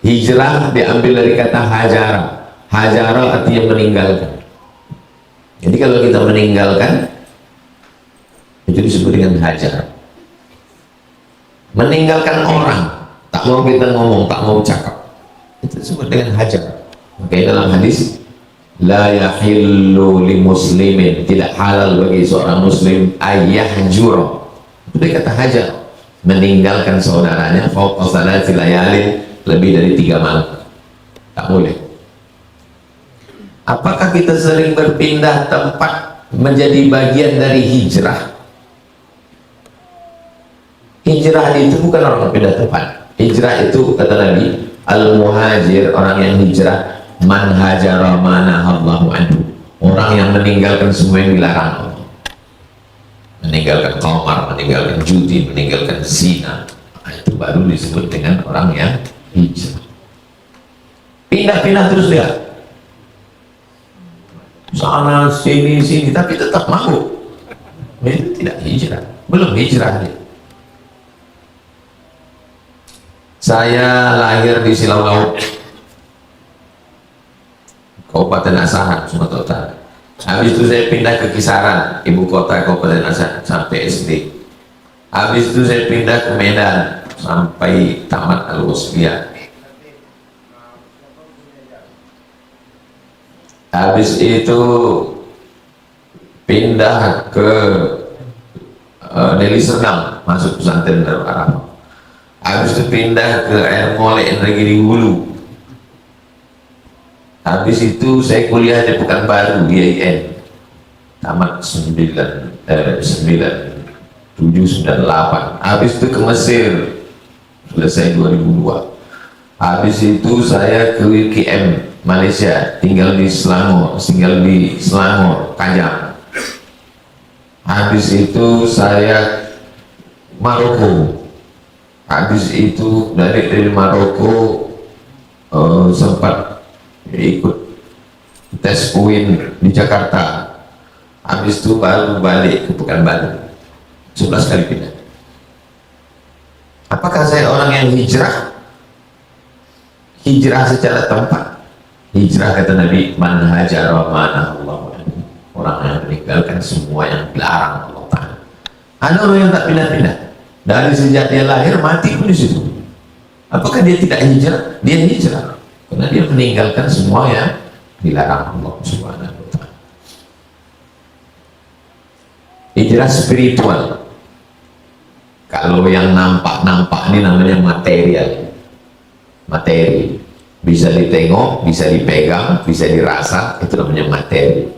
Hijrah diambil dari kata hajara. Hajara artinya meninggalkan. Jadi kalau kita meninggalkan, itu disebut dengan hajar. Meninggalkan orang, tak mau kita ngomong, tak mau cakap, itu disebut dengan hajar. Makanya dalam hadis, la yahillu li muslimin, tidak halal bagi seorang muslim ayyahjura, itu dia kata hajar, meninggalkan saudaranya fawqa salati layalin, lebih dari 3 malam, tak boleh. Apakah kita sering berpindah tempat menjadi bagian dari hijrah? Hijrah itu bukan orang pindah tempat. Hijrah itu kata Nabi, al-muhajir, orang yang hijrah, man hajara manahallahu anhu, orang yang meninggalkan semua yang dilarang Allah, meninggalkan qamar, meninggalkan judi, meninggalkan zina. Nah, itu baru disebut dengan orang yang hijrah. Pindah-pindah terus dia, sana sini, tapi tetap mau. Itu tidak hijrah, belum hijrah dia. Saya lahir di Silau Laut, Kabupaten Asahan, Sumatera Utara. Habis itu saya pindah ke Kisaran, ibu kota Kabupaten Asahan, sampai SD. Habis itu saya pindah ke Medan sampai tamat Al-Wasfiyah. Habis itu pindah ke Deli Serdang, masuk pesantren Darul Arafah. Habis itu pindah ke Air Molek Negeri Hulu. Habis itu saya kuliah di Pekanbaru di IAIN, tamat 9798. Habis itu ke Mesir, selesai 2002. Habis itu saya ke UKM Malaysia, tinggal di Selangor, Kajang. Habis itu saya Maroko. Habis itu dari Maroko sempat ikut tes UIN di Jakarta. Habis itu baru balik ke Pekanbaru, 11 kali pindah. Apakah saya orang yang hijrah? Hijrah secara tempat. Hijrah kata Nabi, man hajara wa manahullahu anhu, orang yang meninggalkan semua yang dilarang Allah Ta'ala. Ada orang yang tak pindah-pindah, dari sejak dia lahir mati pun di situ. Apakah dia tidak hijrah? Dia hijrah karena dia meninggalkan semua yang dilarang Allah Subhanahu wa Ta'ala. Hijrah spiritual. Kalau yang nampak-nampak ini namanya material, materi, bisa ditengok, bisa dipegang, bisa dirasa, itu namanya materi.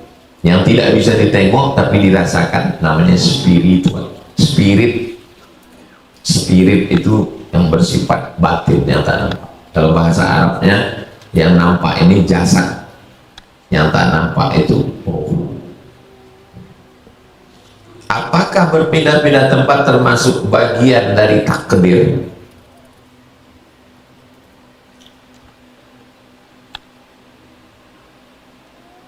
Yang tidak bisa ditengok tapi dirasakan namanya spiritual. Spirit itu yang bersifat batin, yang tak nampak. Kalau bahasa Arabnya, yang nampak ini jasad, yang tak nampak itu roh. Apakah berpindah-pindah tempat termasuk bagian dari takdir?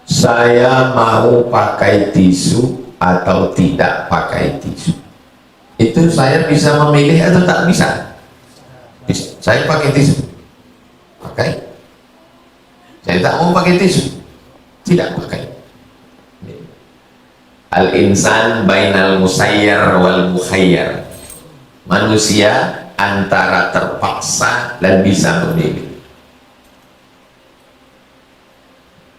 Saya mau pakai tisu atau tidak pakai tisu, itu saya bisa memilih atau tak bisa? Bisa. Saya pakai tisu, pakai. Saya tak mau pakai tisu, tidak pakai. Al-insan bainal musayyar wal mukhayyar. Manusia antara terpaksa dan bisa memilih.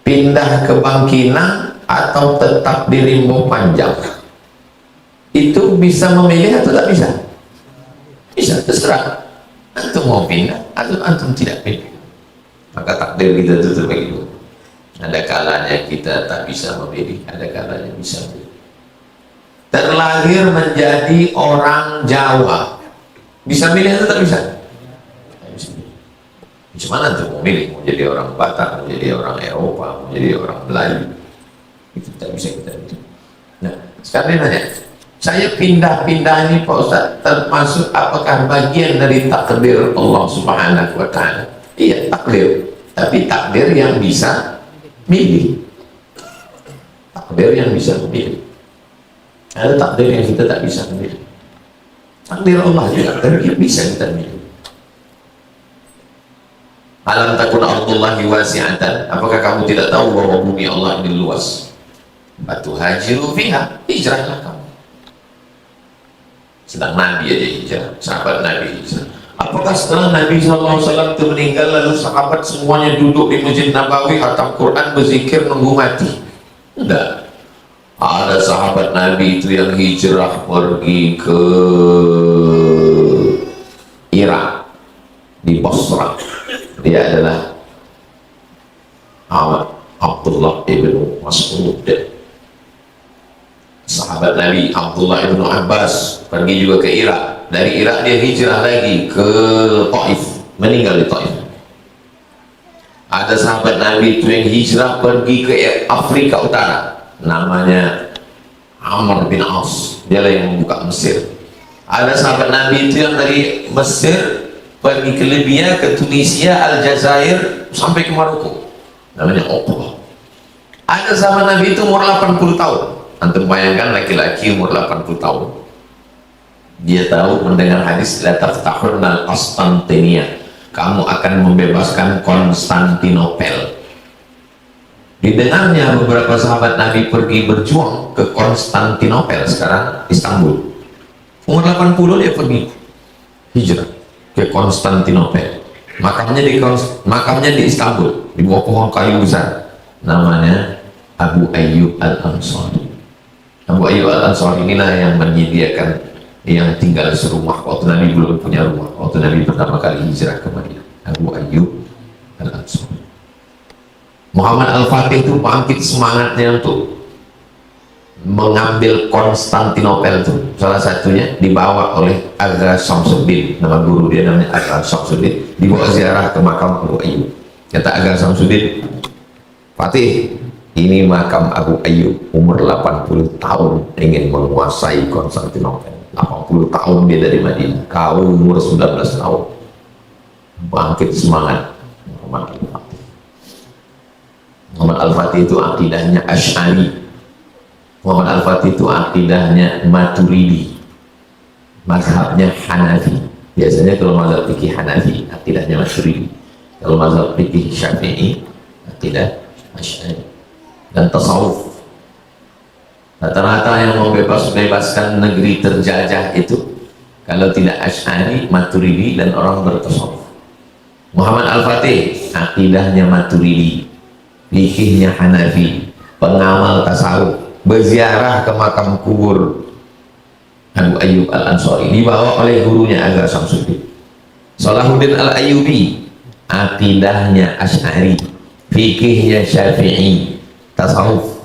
Pindah ke Bangkinang atau tetap di Rimbo Panjang, itu bisa memilih atau tak bisa? Bisa, terserah. Antum mau pindah atau antum tidak pindah. Maka takdir kita itu terbagi dua. Ada kalanya kita tak bisa memilih, ada kalanya bisa memilih. Terlahir menjadi orang Jawa, bisa milih atau tak bisa? Gimana tuh mau milih, mau jadi orang Batak, mau jadi orang Eropa, mau jadi orang Melayu, itu tidak bisa kita pilih. Nah, sekarang nanya, saya pindah-pindah ini Pak Ustaz, termasuk apakah bagian dari takdir Allah Subhanahu wa Ta'ala? Iya, takdir, tapi takdir yang bisa milih, takdir yang bisa memilih. Ada takdir yang kita tak bisa memilih. Takdir Allah juga, tapi bisa kita milih. Alam takun ardullahi wasi'atan, apakah kamu tidak tahu bahwa bumi Allah ini luas? Batu hajiru fiha, hijrahlah kamu. Sedang Nabi aja hijrah, sahabat Nabi hijrah. Apakah setelah Nabi SAW itu meninggal lalu sahabat semuanya duduk di Masjid Nabawi khatam Quran berzikir nunggu mati? Enggak. Ada sahabat Nabi itu yang hijrah pergi ke Irak, di Basra. Dia adalah Abdullah ibn Mas'ud, sahabat Nabi. Abdullah ibn Abbas pergi juga ke Irak. Dari Irak dia hijrah lagi ke Taif, meninggal di Taif. Ada sahabat Nabi itu yang hijrah pergi ke Afrika Utara, namanya Amr bin As, dia lah yang membuka Mesir. Ada sahabat Nabi itu yang dari Mesir pergi ke Libya, ke Tunisia, Aljazair, sampai ke Maroko, namanya Uqbah. Ada sahabat Nabi itu umur 80 tahun, Antum bayangkan laki-laki umur 80 tahun, dia tahu mendengar hadis la taftahurnal Konstantinia, kamu akan membebaskan Konstantinopel. Didengarnya beberapa sahabat Nabi pergi berjuang ke Konstantinopel, sekarang Istanbul. Umur 80 dia pergi hijrah ke Konstantinopel. Makamnya di Istanbul, di bawah pohon kayu besar. Namanya Abu Ayyub Al-Ansari. Abu Ayyub Al-Ansari inilah yang menyediakan, yang tinggal serumah waktu Nabi belum punya rumah, waktu Nabi pertama kali hijrah ke Madinah. Abu Ayyub Al-Ansari. Muhammad Al-Fatih itu bangkit semangatnya untuk mengambil Konstantinopel itu. Salah satunya dibawa oleh Agha Samsuddin, nama guru dia namanya Agha Samsuddin, dibawa ziarah ke makam Abu Ayyub. Kata Agha Samsuddin, Fatih, ini makam Abu Ayyub, umur 80 tahun ingin menguasai Konstantinopel. 80 tahun dia dari Madinah, kau umur 19 tahun. Bangkit semangat Muhammad Al-Fatih. Muhammad Al-Fatih itu akidahnya Asy'ari. Muhammad Al-Fatih itu akidahnya Maturidi, mazhabnya Hanafi. Biasanya kalau mazhab fikih Hanafi akidahnya Maturidi, kalau mazhab fikih Syafi'i akidah Asy'ari. Dan tasawuf, rata-rata yang membebaskan negeri terjajah itu kalau tidak Asy'ari, Maturidi, dan orang bertasawuf. Muhammad Al-Fatih akidahnya Maturidi, fikihnya Hanafi, pengamal tasawuf, berziarah ke makam kubur Abu Ayyub Al-Ansari, dibawa oleh gurunya Agha Samsuddin. Salahuddin Al-Ayyubi akidahnya Asy'ari, fikihnya Syafi'i, tasawuf.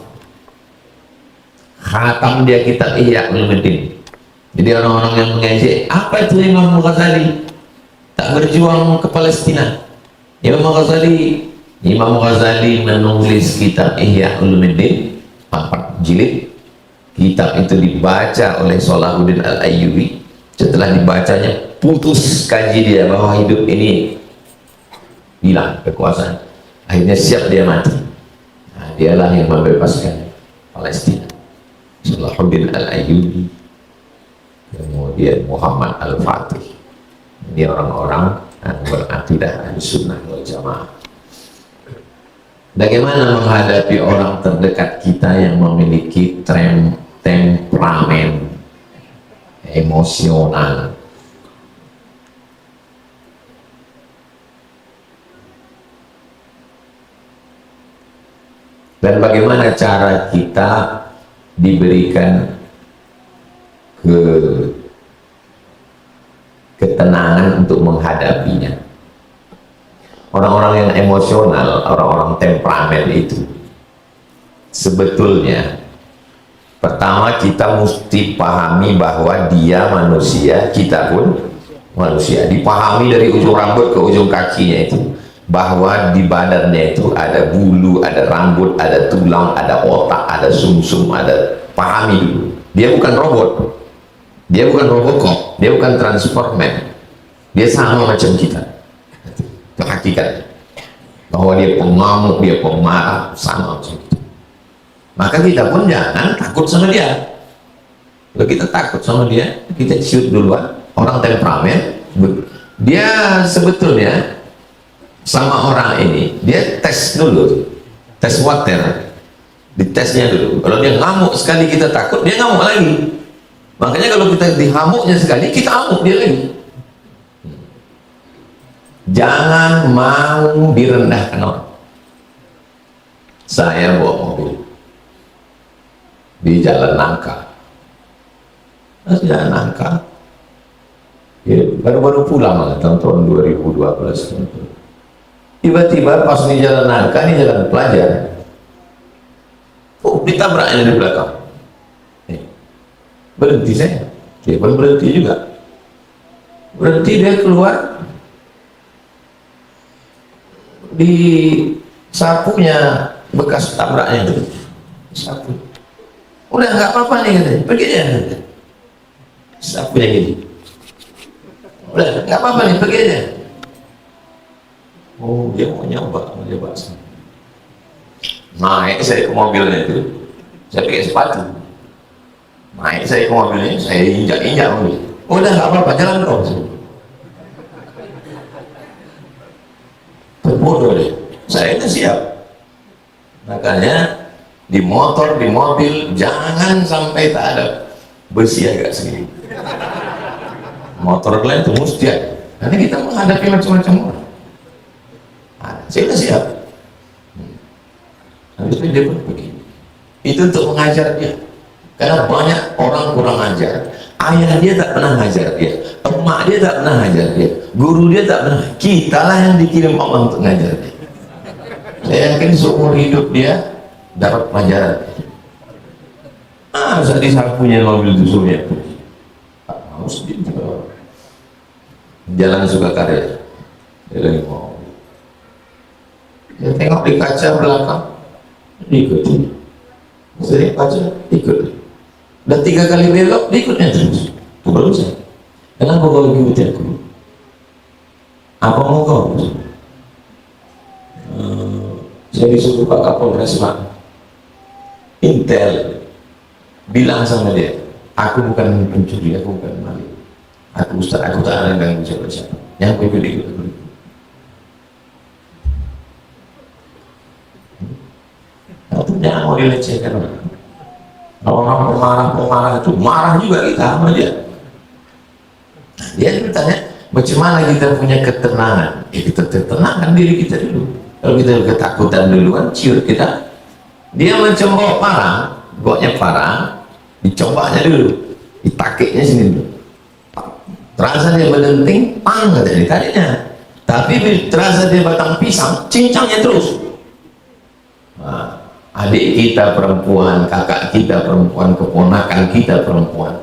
Khatam dia kitab Ihya Ulumuddin. Jadi orang-orang yang mengejek, apa itu Imam Ghazali tak berjuang ke Palestina? Imam Ghazali menulis kitab Ihya Ulumuddin 4 jilid. Kitab itu dibaca oleh Salahuddin Al-Ayyubi. Setelah dibacanya, putus kaji dia bahwa hidup ini hilang kekuasaan. Akhirnya siap dia mati. Nah, dialah yang membebaskan Palestina. Salahuddin Al-Ayyubi, kemudian Muhammad Al-Fatih. Ini orang-orang yang berakidah Ahlussunnah wal Jamaah. Bagaimana menghadapi orang terdekat kita yang memiliki temperamen emosional? Dan bagaimana cara kita diberikan ketenangan untuk menghadapinya? Orang-orang yang emosional, orang-orang temperamen itu sebetulnya pertama kita mesti pahami bahwa dia manusia, kita pun manusia. Dipahami dari ujung rambut ke ujung kakinya itu, bahwa di badannya itu ada bulu, ada rambut, ada tulang, ada otak, ada sumsum, ada. Pahami dulu, dia bukan robot, dia bukan Robocop, dia bukan Transformer, dia sama macam kita. Itu hakikat, bahwa dia pengamuk, dia pemarah, sama macam kita. Maka kita pun jangan takut sama dia. Kalau kita takut sama dia, kita shoot duluan. Orang temperamen, dia sebetulnya sama orang ini, dia tes dulu, tes water, ditesnya dulu. Kalau dia ngamuk sekali, kita takut, dia ngamuk lagi. Makanya kalau kita dihamuknya sekali, kita amuk dia lagi. Jangan mau direndahkan orang. Saya bawa mobil di Jalan Nangka. Jalan Nangka, ya, baru-baru pulang tahun 2012. Tiba-tiba pas di Jalan Nangka, ini jalan pelajar, ditabraknya di belakang. Berhenti saya, dia pun berhenti juga. Berhenti, dia keluar, di sapunya bekas tabraknya itu, sapu. Udah nggak apa-apa nih katanya, pergi aja. Sapunya gini, udah nggak apa-apa nih, pergi aja. Oh, dia mau nyoba, mau coba. Naik saya ke mobilnya itu, saya pakai sepatu. Naik saya ke mobilnya, saya injak-injak mobil. Oh, udah nggak apa-apa, jalan terus. Terbodoh deh. Saya itu siap. Makanya di motor, di mobil, jangan sampai tak ada bersih agak sedikit. Motor lain itu mesti ada. Nanti kita menghadapi macam-macam orang. Nah, saya sudah siap. Habis dia pun pergi. Itu untuk mengajar dia. Karena banyak orang kurang ajar. Ayah dia tak pernah ngajar dia, emak dia tak pernah ngajar dia, guru dia tak pernah. Kita lah yang dikirim Allah untuk ngajar dia. Saya yakin seumur hidup dia dapat pelajaran. Saat disapunya mobil dusunnya, harus jalan Sukakarya, dia lagi mau. Dia tengok di kaca belakang, ikuti. Saya kaca, ikut. Dan 3 kali belok, ikutnya terus. Itu baru saya. Kenapa kau ikuti aku? Apa mau kau? Saya disuruh Pak Kapolres Pak Intel bilang sama dia, aku bukan pencuri, aku bukan maling, aku Ustaz, aku tak ada yang ganggu siapa-siapa. Yang aku ikut aku. Itu jangan mau dilecehkan orang. Orang pemarah itu marah juga kita sama dia. Dia bertanya, macam mana kita punya ketenangan? Ya, kita tenangkan diri kita dulu. Kalau kita ketakutan duluan, ciut kita. Dia macam bawa parang, bawanya parang, dicobanya dulu, ditakiknya sini dulu. Terasa dia berdenting, pang dari tadinya. Tapi terasa dia batang pisang, cincangnya terus. Nah, adik kita perempuan, kakak kita perempuan, keponakan kita perempuan,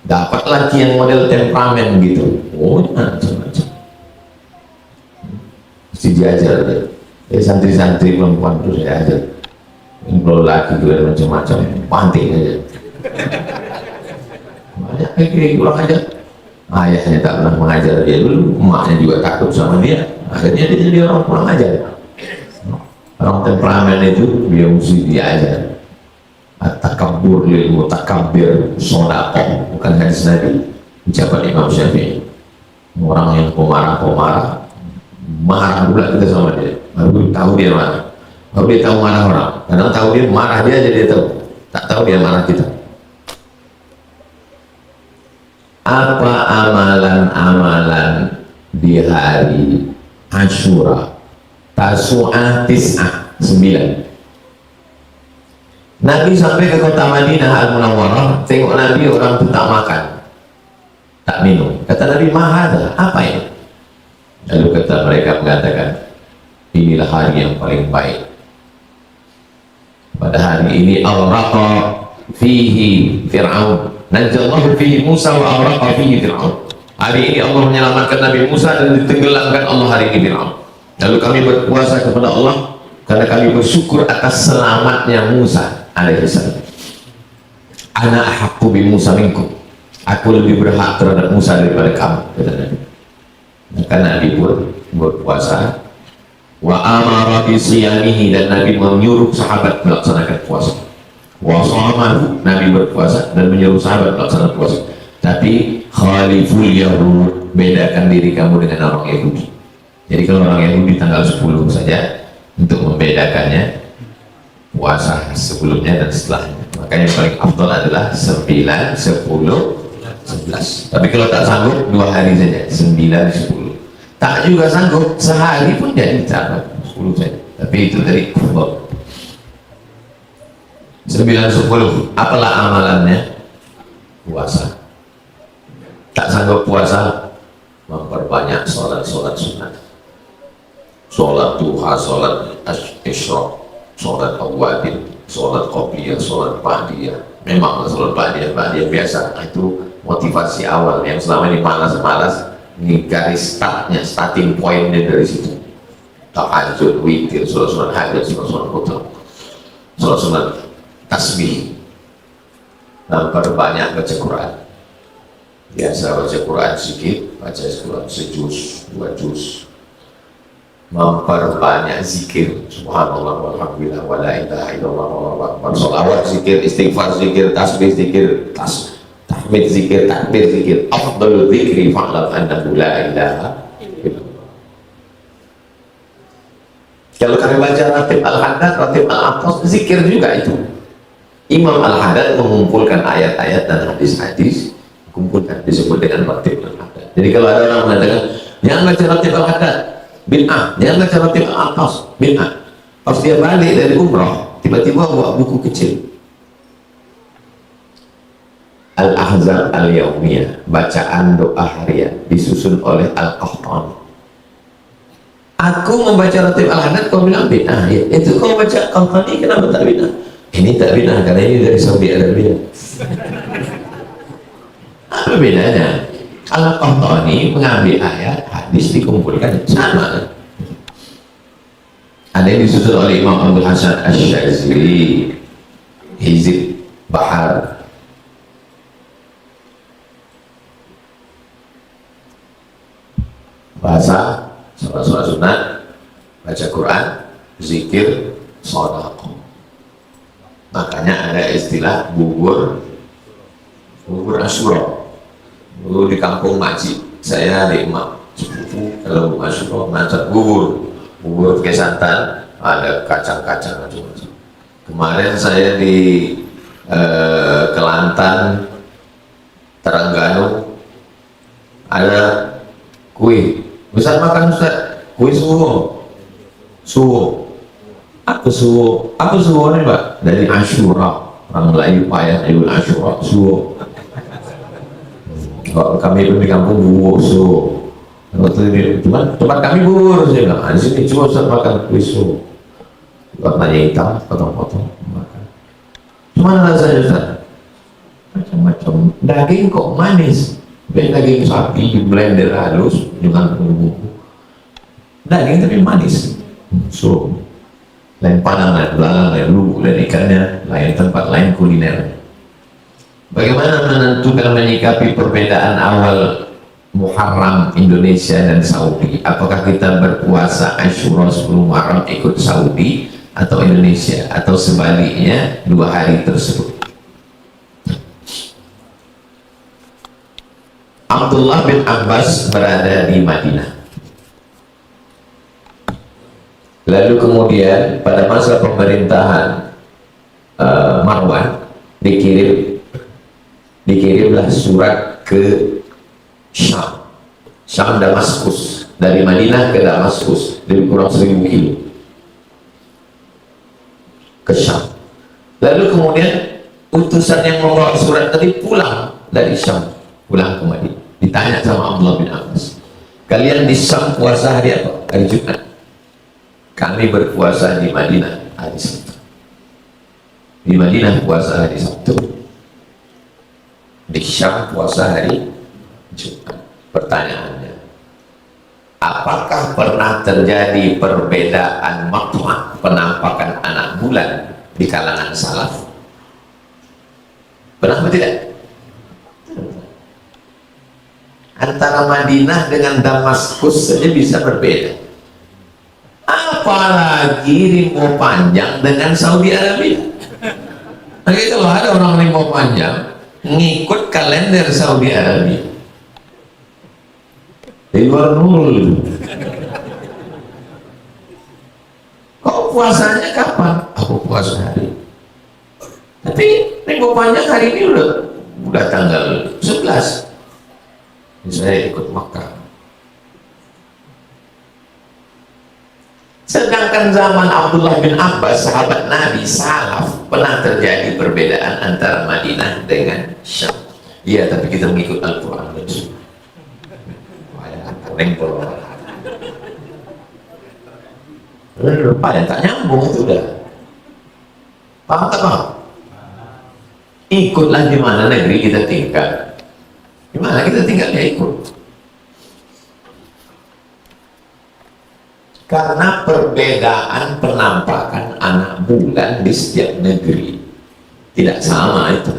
dapat laki yang model temperamen gitu. Oh, macam-macam. Mesti diajar dia. Santri-santri perempuan itu saya ajar. Kalau laki itu ada macam-macam, panting aja. Banyak kayak kurang ajar. Ayahnya tak pernah mengajar dia dulu, emaknya juga takut sama dia. Akhirnya dia jadi orang kurang ajar. Orang temperamen itu dia mesti diajar. Takabur lil mutakabbir sodakoh, bukan hadis Nabi. Ucapan Imam Syafi'i. Orang yang pemarah-pemarah, marah pula kita sama dia. Baru tahu dia marah. Baru dia tahu marah orang. Kadang tahu dia marah dia aja dia tahu. Tak tahu dia marah kita. Apa amalan-amalan di hari Asyura? Tasu'ah Tis'ah 9. Nabi sampai ke kota Madinah Al-Munawwarah, tengok Nabi orang itu tak makan, tak minum. Kata Nabi, mahada, apa ini? Lalu kata mereka mengatakan, inilah hari yang paling baik. Pada hari ini al-raqa fihi Fir'aun, najallahu fihi Musa wa al-raqa fihi Fir'aun. Hari ini Allah menyelamatkan Nabi Musa dan ditenggelamkan Allah hari ini Fir'aun. Lalu kami berpuasa kepada Allah karena kami bersyukur atas selamatnya Musa alaihissalam. Ana ahaqqu bi Musa minkum. Aku lebih berhak terhadap Musa daripada kamu, kata Nabi. Maka Nabi pun berpuasa. Wa amara bi siyamihi, dan Nabi menyuruh sahabat melaksanakan puasa. Wa shamahu, Nabi berpuasa dan menyuruh sahabat melaksanakan puasa. Tapi khaliful yahud, bedakan diri kamu dengan orang Yahudi. Jadi kalau orang Yahudi tanggal 10 saja untuk membedakannya puasa sebelumnya dan setelahnya. Makanya yang paling afdal adalah 9, 10, 11. Tapi kalau tak sanggup 2 hari saja, 9, 10. Tak juga sanggup sehari pun jadi catat 10 saja. Tapi itu dari Allah. 9, 10. Apalah amalannya? Puasa. Tak sanggup puasa, memperbanyak sholat-sholat sunat. Sholat duha, sholat isyraq, sholat awwabin, sholat qobliyah, sholat ba'diyah. Memang sholat ba'diyah biasa. Itu motivasi awal yang selama ini malas-malas. Ini garis startnya, starting pointnya dari situ. Tahajud, witir, sholat hajat, sholat qudar, sholat tasbih. Dan perbanyak baca Quran. Biasa baca Quran sedikit, baca Quran sejuz, 2 juz. memperbanyak zikir, subhanallah walhamdulillah wala ilaha illallah wallahu akbar, sholawat zikir, istighfar zikir, tasbih zikir, tahmid zikir, takbir zikir. Afdalul zikri fa'lam annahu la ilaha illallah. Kalau kami baca ratib al-haddad, ratib al-atas, zikir juga itu. Imam al-haddad mengumpulkan ayat-ayat dan hadis-hadis, kumpulkan, disebut dengan ratib al-haddad. Jadi kalau ada orang mengatakan jangan baca ratib al-haddad, bid'ah, jangan baca ratib al-atas, bid'ah. Pas dia balik dari umrah, tiba-tiba bawa buku kecil Al-Ahzab Al-Yaumiyah, bacaan doa harian, disusun oleh Al-Qahtani. Aku membaca ratib al-haddad, kau bilang bid'ah. Ya, itu kau baca Qahtani, kenapa tak bid'ah? Ini tak bid'ah karena ini dari Saudi Arabia. Apa bedanya? Al-Qahtani mengambil ayat, hadis dikumpulkan, sama. Ada yang disusun oleh Imam Abdul Hasan Asy-Syadzili, Hizib Bahar. Bahasa, sholat sunat, baca Quran, zikir, sedekah. Makanya ada istilah bubur Asyura. Dulu di kampung Maji, saya ada imam sepupu, kalau Asyura masak bubur pakai santan, ada kacang-kacang macam-macam. Kemarin saya di Kelantan, Terengganu, ada kue. Ustaz makan Ustaz, kue suwo. Apa suwo nih Pak? Dari Asyura. Orang Melayu payah Idul Asyura, suwo. Kalau kami itu di kampung bubur suwo. Cuman tempat kami bubur, saya bilang, di sini coba Ustaz makan kue suwo. Warnanya hitam, potong-potong makan. Cuman rasanya Ustaz? Macam-macam. Daging kok manis. Daging sapi di blender halus dengan bumbu. Daging tapi manis. So, lain padang, lain belalang, lain lubuk, lain ikannya, lain tempat, lain kuliner. Bagaimana menentukan menyikapi perbedaan awal Muharram Indonesia dan Saudi? Apakah kita berpuasa Asyura 10 Muharram ikut Saudi atau Indonesia, atau sebaliknya 2 hari tersebut? Abdullah bin Abbas berada di Madinah. Lalu kemudian pada masa pemerintahan Marwan dikirimlah surat ke Syam Damaskus, dari Madinah ke Damaskus, lebih kurang 1000 kilo ke Syam. Lalu kemudian utusan yang membawa surat tadi pulang dari Syam, pulang ke Madinah. Ditanya sama Abdullah bin Abbas, kalian di Syam puasa hari apa? Hari Jumat. Kami berpuasa di Madinah hari Sabtu. Di Madinah puasa hari Sabtu, di Syam puasa hari Jumat. Pertanyaannya, apakah pernah terjadi perbedaan makna penampakan anak bulan di kalangan salaf? Pernah atau tidak? Antara Madinah dengan Damaskus saja bisa berbeda, apalagi rimau panjang dengan Saudi Arabia. Nah, kalau ada orang rimau panjang ngikut kalender Saudi Arabia, di luar nul. Kau puasanya kapan? Aku puasa hari, tapi rimau panjang hari ini udah tanggal 11. Saya ikut Makkah. Sedangkan zaman Abdullah bin Abbas, sahabat Nabi salaf, pernah terjadi perbedaan antara Madinah dengan Syam. Iya, tapi kita mengikut Al-Quran dan Sunnah. Lupa yang tak nyambung itu udah. Paham tak paham? Ikutlah di mana negeri kita tinggal. Gimana kita tinggal ya ikut. Karena perbedaan penampakan anak bulan di setiap negeri tidak sama itu.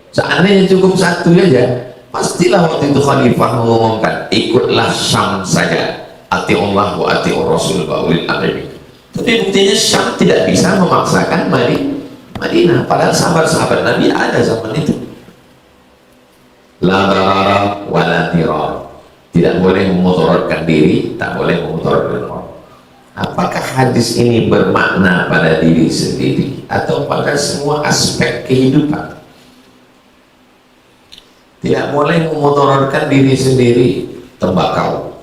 Seandainya cukup satu saja, pastilah waktu itu khalifah mengumumkan ikutlah Syam saja. ati Allah wa ati Rasul wa ulil amri. Tapi buktinya Syam tidak bisa memaksakan Madinah, padahal sahabat-sahabat Nabi ada zaman itu. La darara wa la dirar, tidak boleh memudaratkan diri, tak boleh memudaratkan orang. Apakah hadis ini bermakna pada diri sendiri atau pada semua aspek kehidupan? Tidak boleh memudaratkan diri sendiri, tembakau.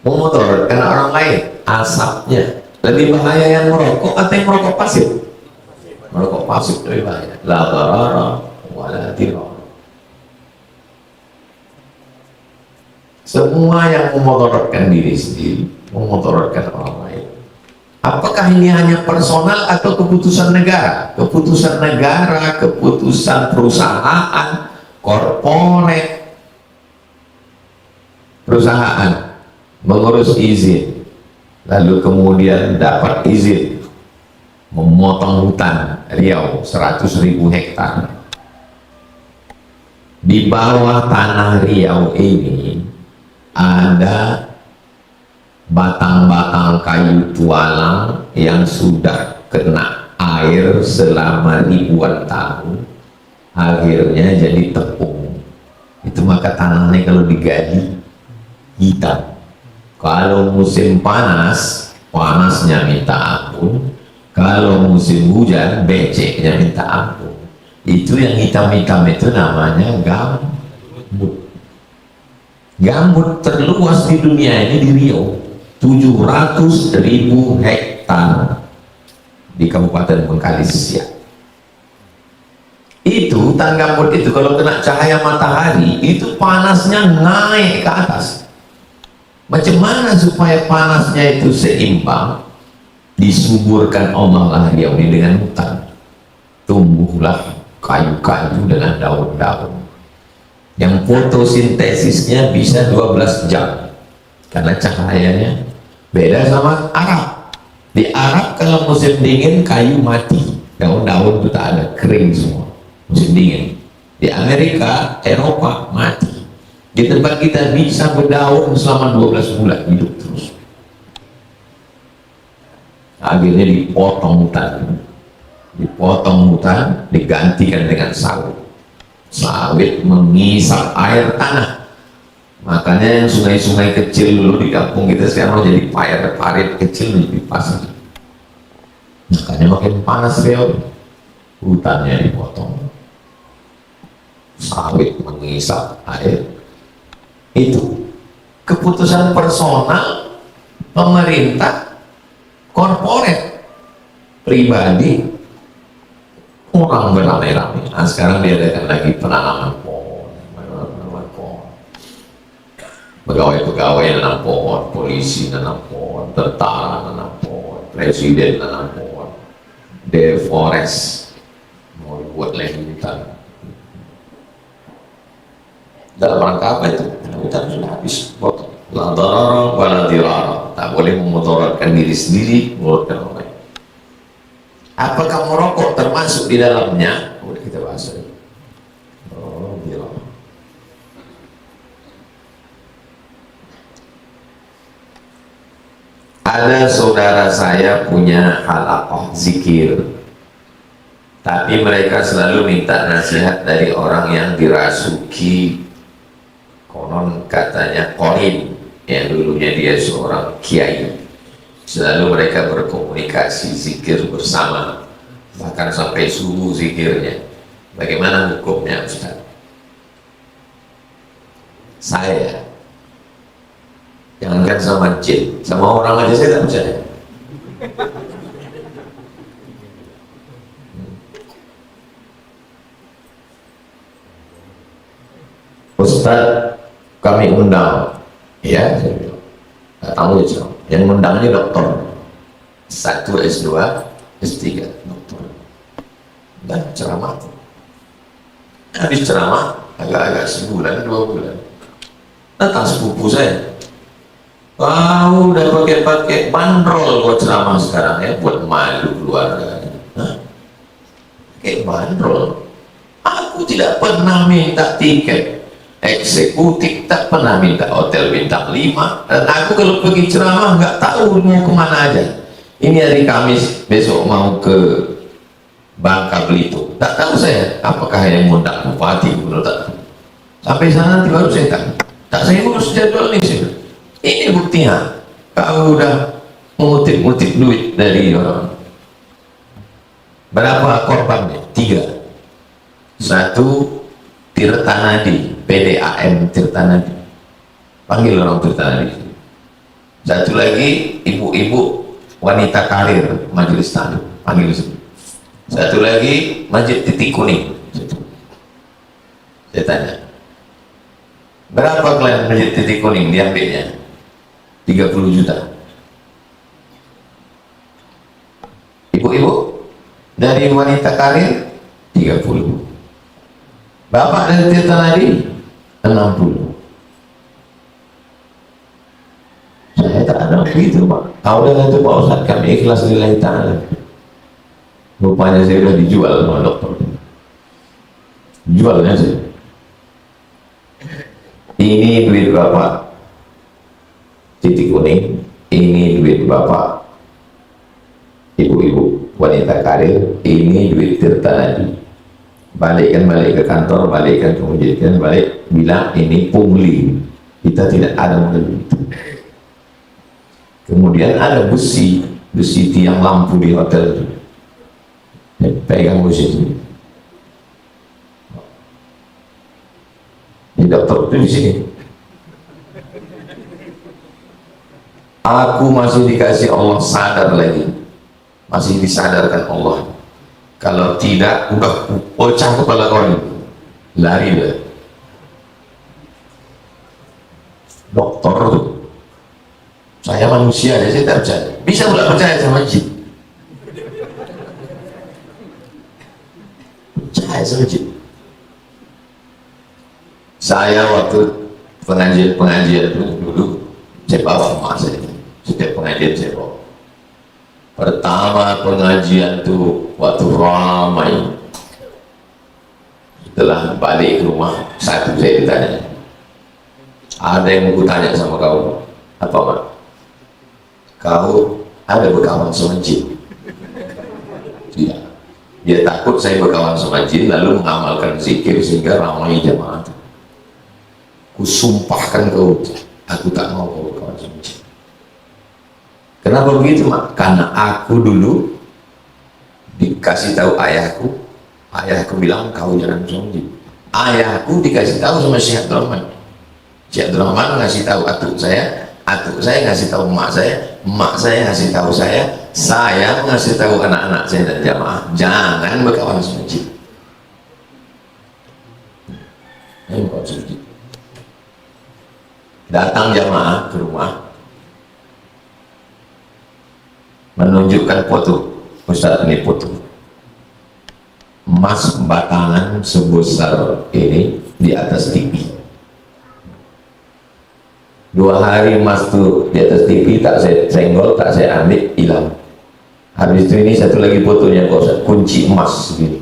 Memudaratkan orang lain, asapnya. Lebih bahaya yang merokok atau yang merokok pasif? Merokok pasif lebih bahaya. La darara wa la dirar. Semua yang memudaratkan diri sendiri, memudaratkan orang lain. Apakah ini hanya personal atau keputusan negara? Keputusan negara, keputusan perusahaan, korporat, perusahaan mengurus izin, lalu kemudian dapat izin memotong hutan Riau 100.000 hektar. Di bawah tanah Riau ini ada batang-batang kayu tualang yang sudah kena air selama ribuan tahun, akhirnya jadi tepung. Itu maka tanahnya kalau digali hitam. Kalau musim panas, panasnya minta ampun. Kalau musim hujan, beceknya minta ampun. Itu yang hitam-hitam itu namanya gambut. Gambut terluas di dunia ini di Riau, 700.000 hektar di Kabupaten Bengkalis ya. Itu hutan gambut itu kalau kena cahaya matahari itu panasnya naik ke atas. Macam mana supaya panasnya itu seimbang? Disuburkan Allah lah Riau ini dengan hutan, tumbuhlah kayu-kayu dengan daun-daun yang fotosintesisnya bisa 12 jam karena cahayanya. Beda sama Arab. Di Arab kalau musim dingin kayu mati, daun-daun itu tak ada, kering semua musim dingin. Di Amerika, Eropa mati. Di tempat kita bisa berdaun selama 12 bulan, hidup terus. Akhirnya dipotong hutan, digantikan dengan sawit. Sawit mengisap air tanah. Makanya yang sungai-sungai kecil dulu di kampung kita sekarang jadi parit kecil di pasar. Makanya makin panas Riau, hutannya dipotong, sawit mengisap air. Itu keputusan personal, pemerintah, korporat, pribadi, orang beramai-ramai. Nah, sekarang diadakan lagi penanaman pohon, pegawai-pegawai nanam pohon, polisi nanam pohon, tentara nanam pohon, presiden nanam pohon, deforest mau buat lagi hutan. Dalam rangka apa itu? Hutan sudah habis, potong. La darara wa la dirara, tak boleh memudaratkan diri sendiri, memudaratkan orang lain. Apakah merokok termasuk di dalamnya? Udah kita bahas lagi. Oh, gila. Ada saudara saya punya halaqah zikir, tapi mereka selalu minta nasihat dari orang yang dirasuki, konon katanya qarin, yang dulunya dia seorang kiai. Selalu mereka berkomunikasi zikir bersama, bahkan sampai subuh zikirnya. Bagaimana hukumnya Ustaz? Saya jangankan sama jin, sama orang aja saya tak percaya. Ustaz, kami undang, ya, saya bilang, nggak tahu ya, yang undangnya dokter, 1 S2 S3 dokter, dan ceramah. Habis ceramah agak-agak sebulan 2 bulan datang sepupu saya, kau udah pakai bandrol buat ceramah sekarang ya, buat malu keluarga. Pakai bandrol? Aku tidak pernah minta tiket. eksekutif, tak pernah minta hotel bintang 5. Dan aku kalau pergi ceramah nggak tahu mau kemana aja. Ini hari Kamis, besok mau ke Bangka Belitung, tak tahu saya apakah yang mengundang bupati gubernur, tak tahu. Sampai sana nanti baru saya tahu. Tak saya urus jadwal ini sih. Ini buktinya kau udah mengutip-ngutip duit dari orang. Berapa korbannya? 3. 1 Tirtanadi, PDAM Tirtanadi, panggil orang Tirtanadi. 1 lagi ibu-ibu wanita karir Majelis Taklim, panggil sini. 1 lagi Masjid Titik Kuning. Saya tanya, berapa klien Masjid Titik Kuning diambilnya? 30 juta. Ibu-ibu dari wanita karir 30. Bapak dari Tirtanadi 60. Saya tak ada begitu, Pak. Kau dah itu Pak Ustaz, kami ikhlas lillahi ta'ala. Rupanya saya sudah dijual sama dokter. Jualnya sih. Ini duit Bapak Titik Kuning, ini duit Bapak ibu-ibu wanita karir, ini duit Tirtanadi. Balik ke kantor, balikkan ke masjid, balik bilang ini pungli, kita tidak ada model itu. Kemudian ada besi tiang lampu di hotel, pegang besi itu. Ini dokter itu di sini. Aku masih dikasih Allah sadar lagi, masih disadarkan Allah. Kalau tidak, udah pecah kepala kau ini, lari deh. Dokter tuh, saya manusia ya, saya tak percaya. Bisa pula percaya sama jin. Percaya sama jin. Saya waktu pengajian dulu, saya bawa emak saya. Setiap pengajian saya bawa. Pertama pengajian tuh waktu ramai, setelah balik ke rumah, satu saya ditanya, ada yang mau tanya sama kau, apa Mak? Kau ada berkawan sama jin? Tidak. Dia takut saya berkawan sama jin lalu mengamalkan zikir sehingga ramai jamaah. Kusumpahkan kau, aku tak mau kau berkawan sama jin. Kenapa begitu, Mak? Karena aku dulu dikasih tahu ayahku bilang kau jangan sombong. Ayahku dikasih tahu sama Syekh Abdul Rahman. Syekh Abdul Rahman ngasih tahu atuk saya ngasih tahu emak saya ngasih tahu saya ngasih tahu anak-anak saya dan jamaah, jangan berkawan sama jin. Ini bukan suci. Datang jamaah ke rumah, menunjukkan foto, Ustaz ini foto emas batangan sebesar ini di atas TV. 2 hari emas tuh di atas TV, tak saya senggol, tak saya ambil, hilang. Habis itu ini satu lagi fotonya Ustaz, kunci emas segini,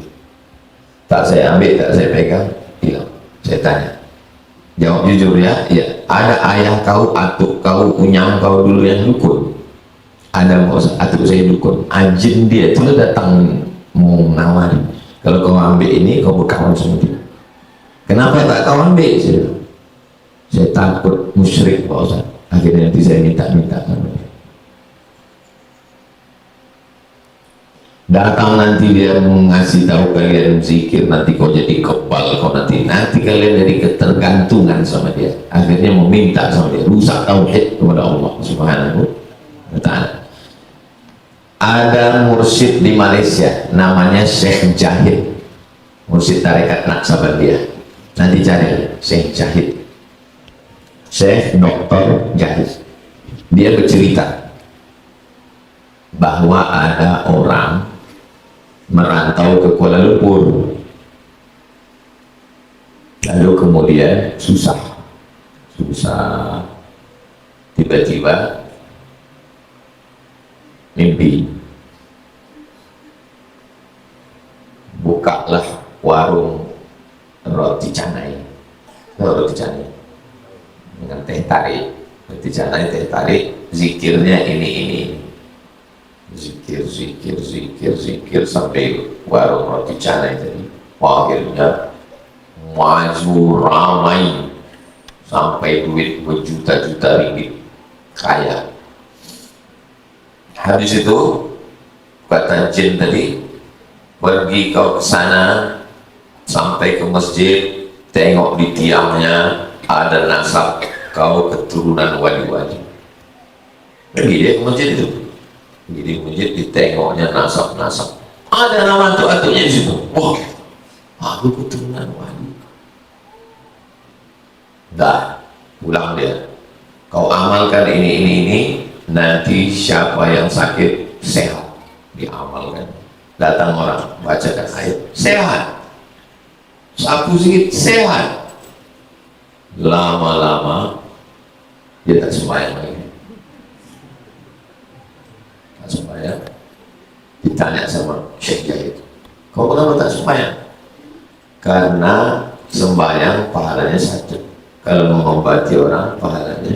tak saya ambil, tak saya pegang, hilang. Saya tanya, jawab jujur ya, ya. Ada ayah kau, atuk kau, unyang kau dulu yang dukun? Ada atuk saya dukun. Anjing dia itu datang mau nawari, kalau kau ambil ini kau berkawan sama dia. Kenapa tak kau ambil? Saya takut musyrik Pak Ustaz. Akhirnya nanti saya minta sama dia. Datang nanti dia mengasih tahu kalian zikir, nanti kau jadi kebal, kau nanti kalian jadi ketergantungan sama dia. Akhirnya meminta sama dia, rusak tauhid kepada Allah Subhanahu wa Ta'ala. Ada mursyid di Malaysia namanya Syekh Jahid, mursyid tarekat Naqsabandiyah. Nanti cari Syekh Jahid, Syekh Dr. Jahid. Dia bercerita bahwa ada orang merantau ke Kuala Lumpur, lalu kemudian susah tiba-tiba mimpi, bukalah warung roti canai. tarik zikirnya ini. Zikir sampai warung roti canai tadi. Akhirnya maju ramai sampai duit berjuta-juta ringgit, kaya. Habis itu kata jin tadi, pergi kau ke sana sampai ke masjid, tengok di tiangnya ada nasab kau keturunan wali-wali. Pergi dia ke masjid itu, di masjid ditengoknya nasab ada nama atuk-atuknya di situ. Wah, aku keturunan wali. Dah, pulang dia. Kau amalkan ini, nanti siapa yang sakit sehat, diamalkan. Datang orang, bacakan ayat, sehat. Sapu sedikit, sehat. Lama-lama dia tak sembahyang lagi. Tak sembahyang. Ditanya sama Syekh Jahid, kau kenapa tak sembahyang? Karena sembahyang pahalanya satu, kalau mengobati orang pahalanya.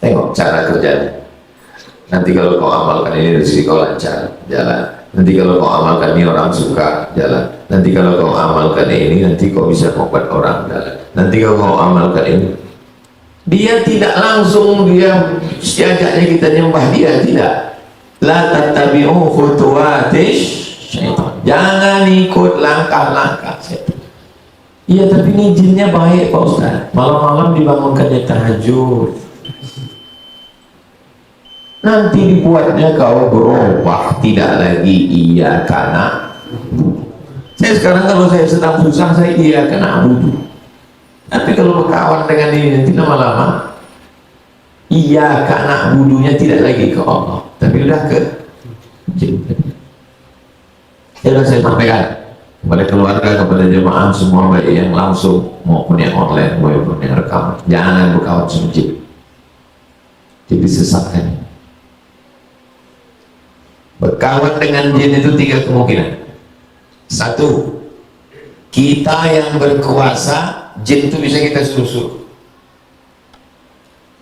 Tengok cara kerjanya. Nanti kalau kau amalkan ini, rezeki kau lancar, jalan. Nanti kalau kau amalkan ini, orang suka, jalan. Nanti kalau kau amalkan ini, nanti kau bisa membuat orang, jalan. Nanti kalau kau amalkan ini, dia tidak langsung dia ajaknya kita nyembah dia, tidak. La tattabi'u khutuwatish syaitan. Jangan ikut langkah-langkah syaitan. Iya, tapi ini jinnya baik Pak Ustaz. Malam-malam dibangunkannya tahajud. Nanti dibuatnya kau berubah, tidak lagi iya karena. Saya sekarang kalau saya sedang susah, saya iya karena abudu. Tapi kalau berkawan dengan ini, nanti lama-lama iya karena abudunya tidak lagi ke Allah, tapi udah ke jin. Saya sampaikan kepada keluarga, kepada jemaah semua, baik yang langsung maupun yang online maupun yang rekaman, jangan berkawan sama jin. Jadi sesatkan. Berkawan dengan jin itu tiga kemungkinan. Satu, kita yang berkuasa, jin itu bisa kita suruh-suruh.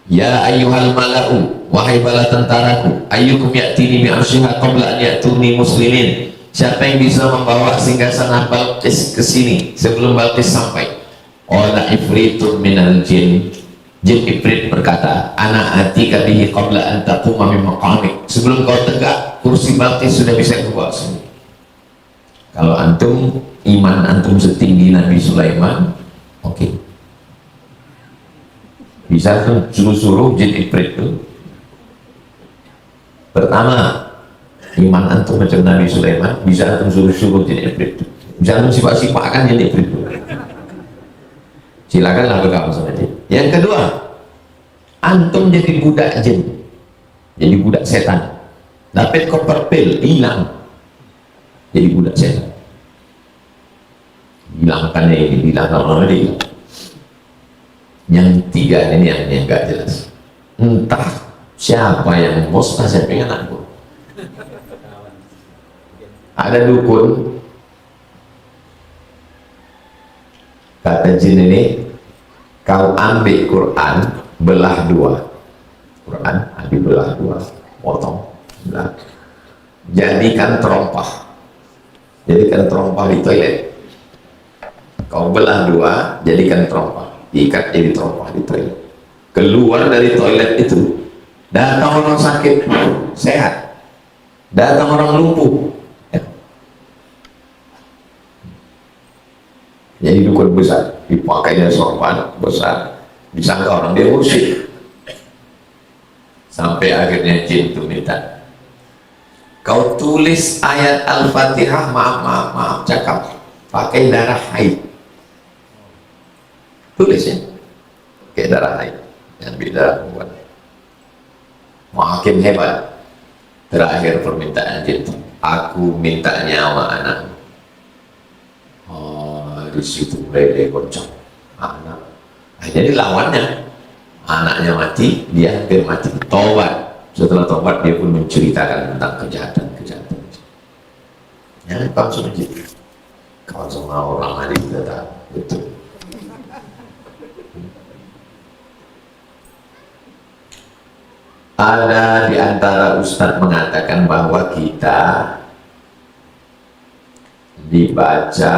Ya ayyuhal mala'u, wahai bala tentaraku, ayyukum ya'tini bi'arsyiha qabla an ya'tuni muslimin. Siapa yang bisa membawa singgasana Balqis ke sini sebelum Balqis sampai? Qala ifritun minal jin. Jin Ifrit berkata, ana atika bihi qabla an taquma min maqamik. Sebelum kau tegak, kursi Balqis sudah bisa kau bawa sendiri. Kalau antum, iman antum setinggi Nabi Sulaiman, oke. Bisa tuh suruh-suruh jin Ifrit itu. Pertama, iman antum macam Nabi Sulaiman, bisa antum suruh-suruh jin Ifrit itu. Bisa antum sifat-sifatkan jin Ifrit itu. Silakanlah berkawan sama jin. Yang kedua, antum jadi budak jin, jadi budak setan, dapat koperpil, hilang, jadi budak setan. Hilangkannya ini, hilangkan dia. Yang tiga ini yang enggak jelas. Entah siapa yang bos, siapa yang anakku. Ada dukun, kata jin ini, kau ambil Quran, belah dua. Quran dibelah dua, potong, belah. Jadikan terompah. Jadikan terompah di toilet. Kau belah dua, jadikan terompah. Diikat jadi terompah di toilet. Keluar dari toilet itu, datang orang sakit, sehat. Datang orang lumpuh. Jadi dukun besar, dipakainya sorban besar, disangka orang dia mursyid. Sampai akhirnya jin itu minta, kau tulis ayat Al-Fatihah, maaf cakap, pakai darah haid. Tulis ya, pakai darah haid, yang beda buat. Makin hebat. Terakhir permintaan jin, aku minta nyawa anak. Di situ mulai dia goncang anak. Jadi lawannya, anaknya mati, dia hampir mati. Tobat. Setelah tobat dia pun menceritakan tentang kejahatan. Ya, kamu sama jin, kamu sama orang adik kita betul. Ada di antara ustadz mengatakan bahwa kita dibaca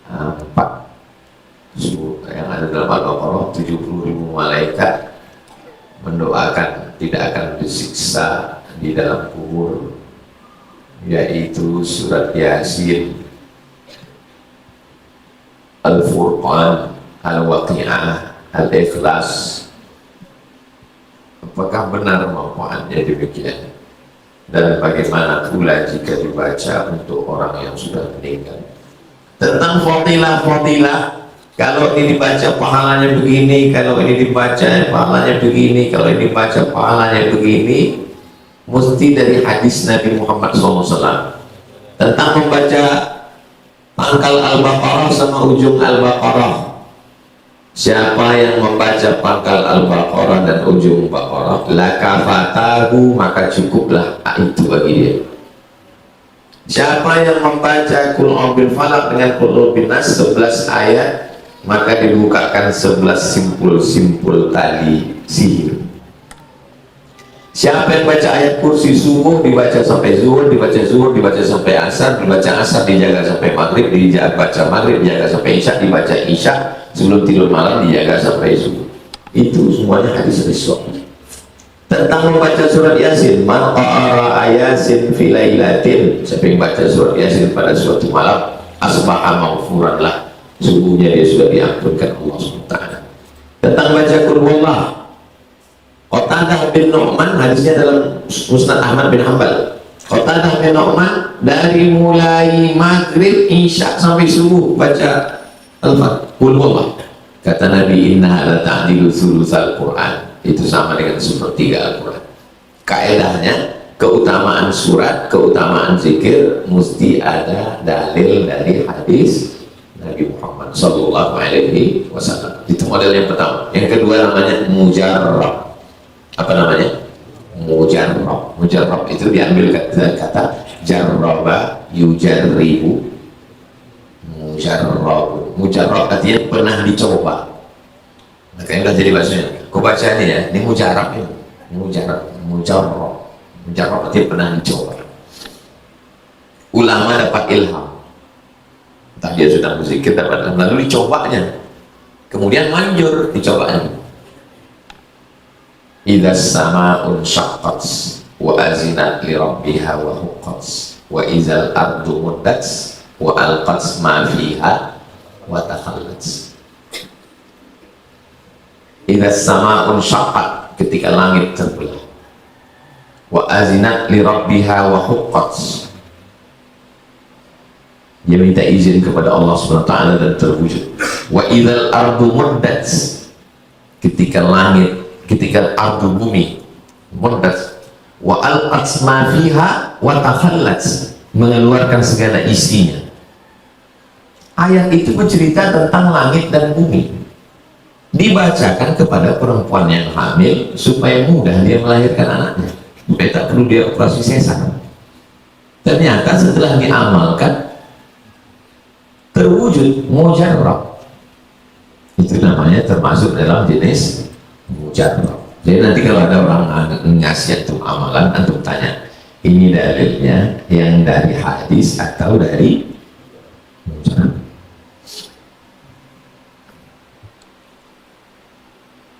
4 surah yang ada dalam Al-Baqarah, 70.000 malaikat mendoakan tidak akan disiksa di dalam kubur, yaitu surat Yasin, Al-Furqan, Al-Waqi'ah, Al-Ikhlas. Apakah benar manfaatnya demikian? Dan bagaimana pula jika dibaca untuk orang yang sudah meninggal? Tentang fadilah-fadilah, kalau ini dibaca pahalanya begini, kalau ini dibaca pahalanya begini, kalau ini dibaca pahalanya begini, mesti dari hadis Nabi Muhammad SAW tentang membaca pangkal Al-Baqarah sama ujung Al-Baqarah. Siapa yang membaca pangkal Al-Baqarah dan ujung Baqarah, lakafatahu, maka cukuplah itu bagi dia. Siapa yang membaca Qul a'udzu falaq dengan Qul bin nas 11 ayat, maka dibukakan 11 simpul-simpul tali sihir. Siapa yang baca ayat kursi subuh, dibaca sampai zuhur, dibaca zuhur, dibaca sampai asar, dibaca asar, dijaga sampai maghrib, dibaca maghrib, dijaga sampai isya, dibaca isya, sebelum tidur malam dijaga sampai subuh. Itu semuanya hadis Rasul. Tentang membaca surat Yasin, man qara'a Yasin fi lailatin, siapa yang baca surat Yasin pada suatu malam, asbaha maghfuran lah, sungguhnya dia sudah diampunkan Allah SWT. Tentang baca Qul huwallah, Qatadah bin Nu'man, hadisnya dalam Musnad Ahmad bin Hanbal. Qatadah bin Nu'man dari mulai maghrib, isya sampai subuh baca Al-Fatihah, Qul huwallah. Kata Nabi, innaha la ta'dilu thulutsal Qur'an, itu sama dengan sepertiga Al-Quran. Kaedahnya, keutamaan surat, keutamaan zikir mesti ada dalil dari hadis Nabi Muhammad Sallallahu Alaihi Wasallam. Itu model yang pertama. Yang kedua namanya mujarrab. Apa namanya? Mujarrab. Mujarrab itu diambil kata jarraba yujarribu. Mujarrab. Mujarrab artinya pernah dicoba. Makanya udah jadi bahasanya. Kau baca ini ya, ini mujarab ya, mujarab, artinya pernah dicoba. Ulama dapat ilham, entah dia sudah berzikir dapat ilham, lalu dicobanya, kemudian manjur dicobanya. Idza sama'un syaqqat wa azinat li rabbiha wa huqqat wa idzal ardu muddat wa alqat ma fiha wa takhallat. Idza sama'un syaqqat, ketika langit terbelah, wa azinat li rabbiha wa huqqat, dia minta izin kepada Allah SWT dan terwujud. Wa idzal ardu muddat, ketika langit, ketika ardu bumi muddat, wa alqat ma fiha wa takhallat, mengeluarkan segala isinya. Ayat itu bercerita tentang langit dan bumi, dibacakan kepada perempuan yang hamil supaya mudah dia melahirkan anaknya, supaya tak perlu dia operasi sesar. Ternyata setelah diamalkan terwujud mujarrab. Itu namanya termasuk dalam jenis mujarrab. Jadi nanti kalau ada orang ngasih antum amalan, antum tanya, ini dalilnya yang dari hadis atau dari mujarrab?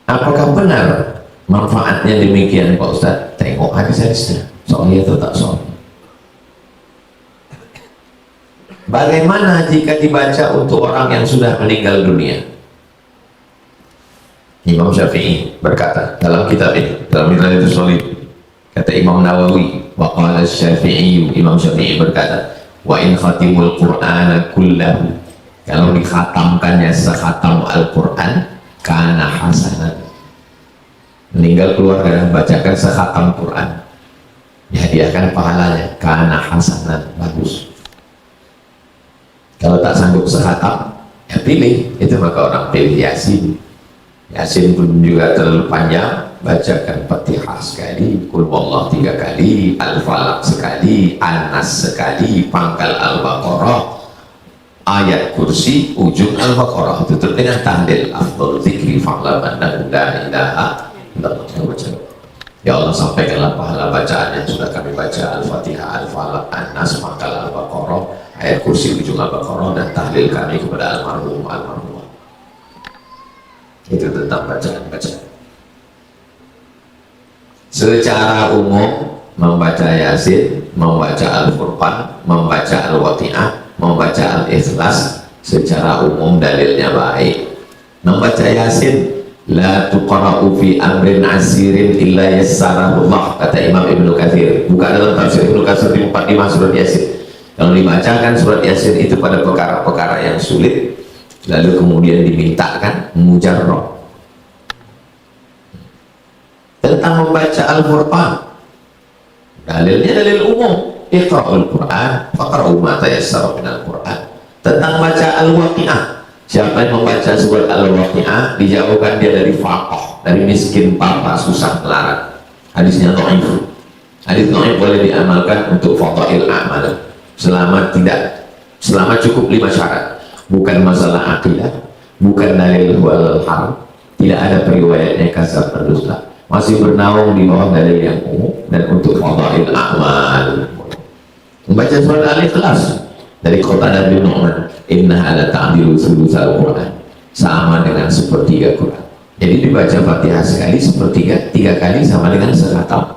Apakah benar manfaatnya demikian Pak Ustadz? Tengok hadis-hadisnya, soalnya itu tak soal. Bagaimana jika dibaca untuk orang yang sudah meninggal dunia? Imam Syafi'i berkata dalam kitab ini, dalam kitab itu solid, kata Imam Nawawi, wa qala Syafi'i, Imam Syafi'i berkata, wa in khatimul Qur'ana kullahu, kalau dikhatamkannya sekhatam Al-Quran, kana hasanat, meninggal keluarga bacakan sekhatam Quran, dihadiahkan pahalanya, kana hasanat, bagus. Kalau tak sanggup sekhatam, ya pilih, itu maka orang pilih Yasin. Yasin pun juga terlalu panjang, bacakan Fatihah sekali, Qul huwallah 3 kali, Al-Falaq sekali, An-Nas sekali, pangkal Al-Baqarah, ayat kursi, ujung Al-Baqarah, tutup dengan tahlil, afdal zikri fa'lam annahu la ilaha Tidak kita baca. Ya Allah, sampaikanlah pahala bacaan yang sudah kami baca, Al-Fatihah, Al-Falaq, An-Nas, Maqal, Al-Baqarah, ayat kursi ujung Al-Baqarah, dan tahlil kami kepada almarhum. Itu tentang bacaan-bacaan. Secara umum membaca Yasin, membaca Al-Furqan, membaca Al-Waqi'ah, membaca Al-Ikhlas, secara umum dalilnya baik. Membaca Yasin, la tuqra'u fi amrin asirin illa yassarahullah, kata Imam Ibnu Katsir. Buka dalam tafsir Ibnu Katsir di 45 surat Yasin. Yang dibacakan surat Yasin itu pada perkara-perkara yang sulit, lalu kemudian dimintakan mujarrab. Tentang membaca Al-Furqan, dalilnya dalil umum, iqra'ul Qur'an faqra'u ma tayassara minal Qur'an. Tentang baca Al-Waqi'ah, siapa yang membaca surat Al-Waqi'ah dijauhkan dia dari faqah, dari miskin, papa, susah, melarat. Hadisnya dhaif. Hadis dhaif boleh diamalkan untuk fadail amal selama cukup 5 syarat. Bukan masalah akidah, bukan dalil wal haram, tidak ada periwayatnya kasar berdusta, masih bernaung di bawah dalil yang umum, dan untuk fadail amal. Membaca surat Al-Ikhlas dari Qatadah bin Nu'man, innaha la ta'dilu thulutsal Qur'an, sama dengan sepertiga Quran. Jadi dibaca Fatihah sekali, sepertiga, 3 kali sama dengan sekhatam.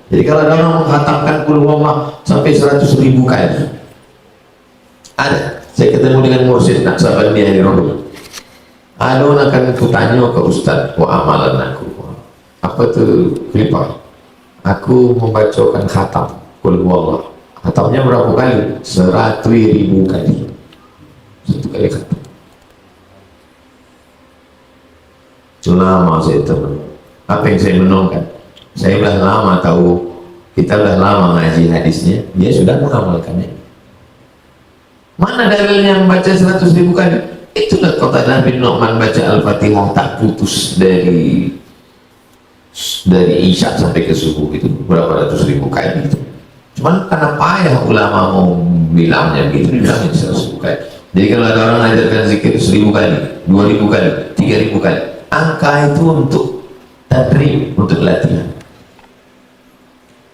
Jadi kalau ada orang menghatamkan qul huwallah sampai 100.000 kali, ada. Saya ketemu dengan mursyid Naksabendi di Rohul. Ada akan kutanya ke Ustaz, wa amalan aku. Apa tuh klipar? Aku membacakan khatam qul huwallah. Khatamnya berapa kali? 100.000 kali. 1 kali khatam. Lama saya teman. Apa yang saya menungkan? Saya sudah lama tahu, kita sudah lama ngaji hadisnya, dia sudah mengamalkannya. Mana dalilnya membaca 100.000 kali? Itulah Qatadah bin Nu'man baca Al-Fatihah tak putus dari Isya sampai ke subuh itu berapa ratus ribu kali itu. Cuman karena payah ulama mau bilangnya gitu, bilangnya 100.000 kali. Jadi kalau ada orang ngajarkan zikir 1.000 kali, 2.000 kali, 3.000 kali, angka itu untuk tadrib, untuk latihan.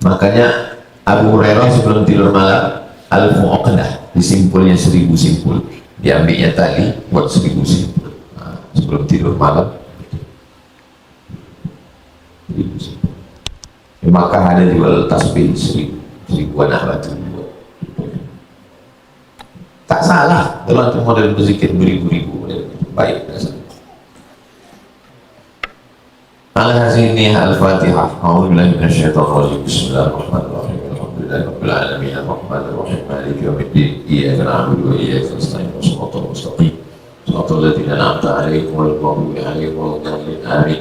Makanya Abu Hurairah sebelum tidur malam al-mu'aqdah, disimpulnya 1.000 simpul, diambilnya tali buat 1.000 simpul. Nah, sebelum tidur malam 1.000 simpul. Di Makkah ada jual tasbih 1.000-an batu. Tak salah kalau antum model berzikir beribu-ribu, baik. Al-Hazini Al-Fatihah. A'udzubillahi minasyaitonir rajim. Bismillahirrahmanirrahim. Alhamdulillahi rabbil alamin. Arrahmanir rahim. Maliki yaumiddin. Iyyaka na'budu wa iyyaka nasta'in. Shiratal mustaqim. Shiratal ladzina an'amta 'alaihim ghairil maghdubi 'alaihim waladdallin. Amin.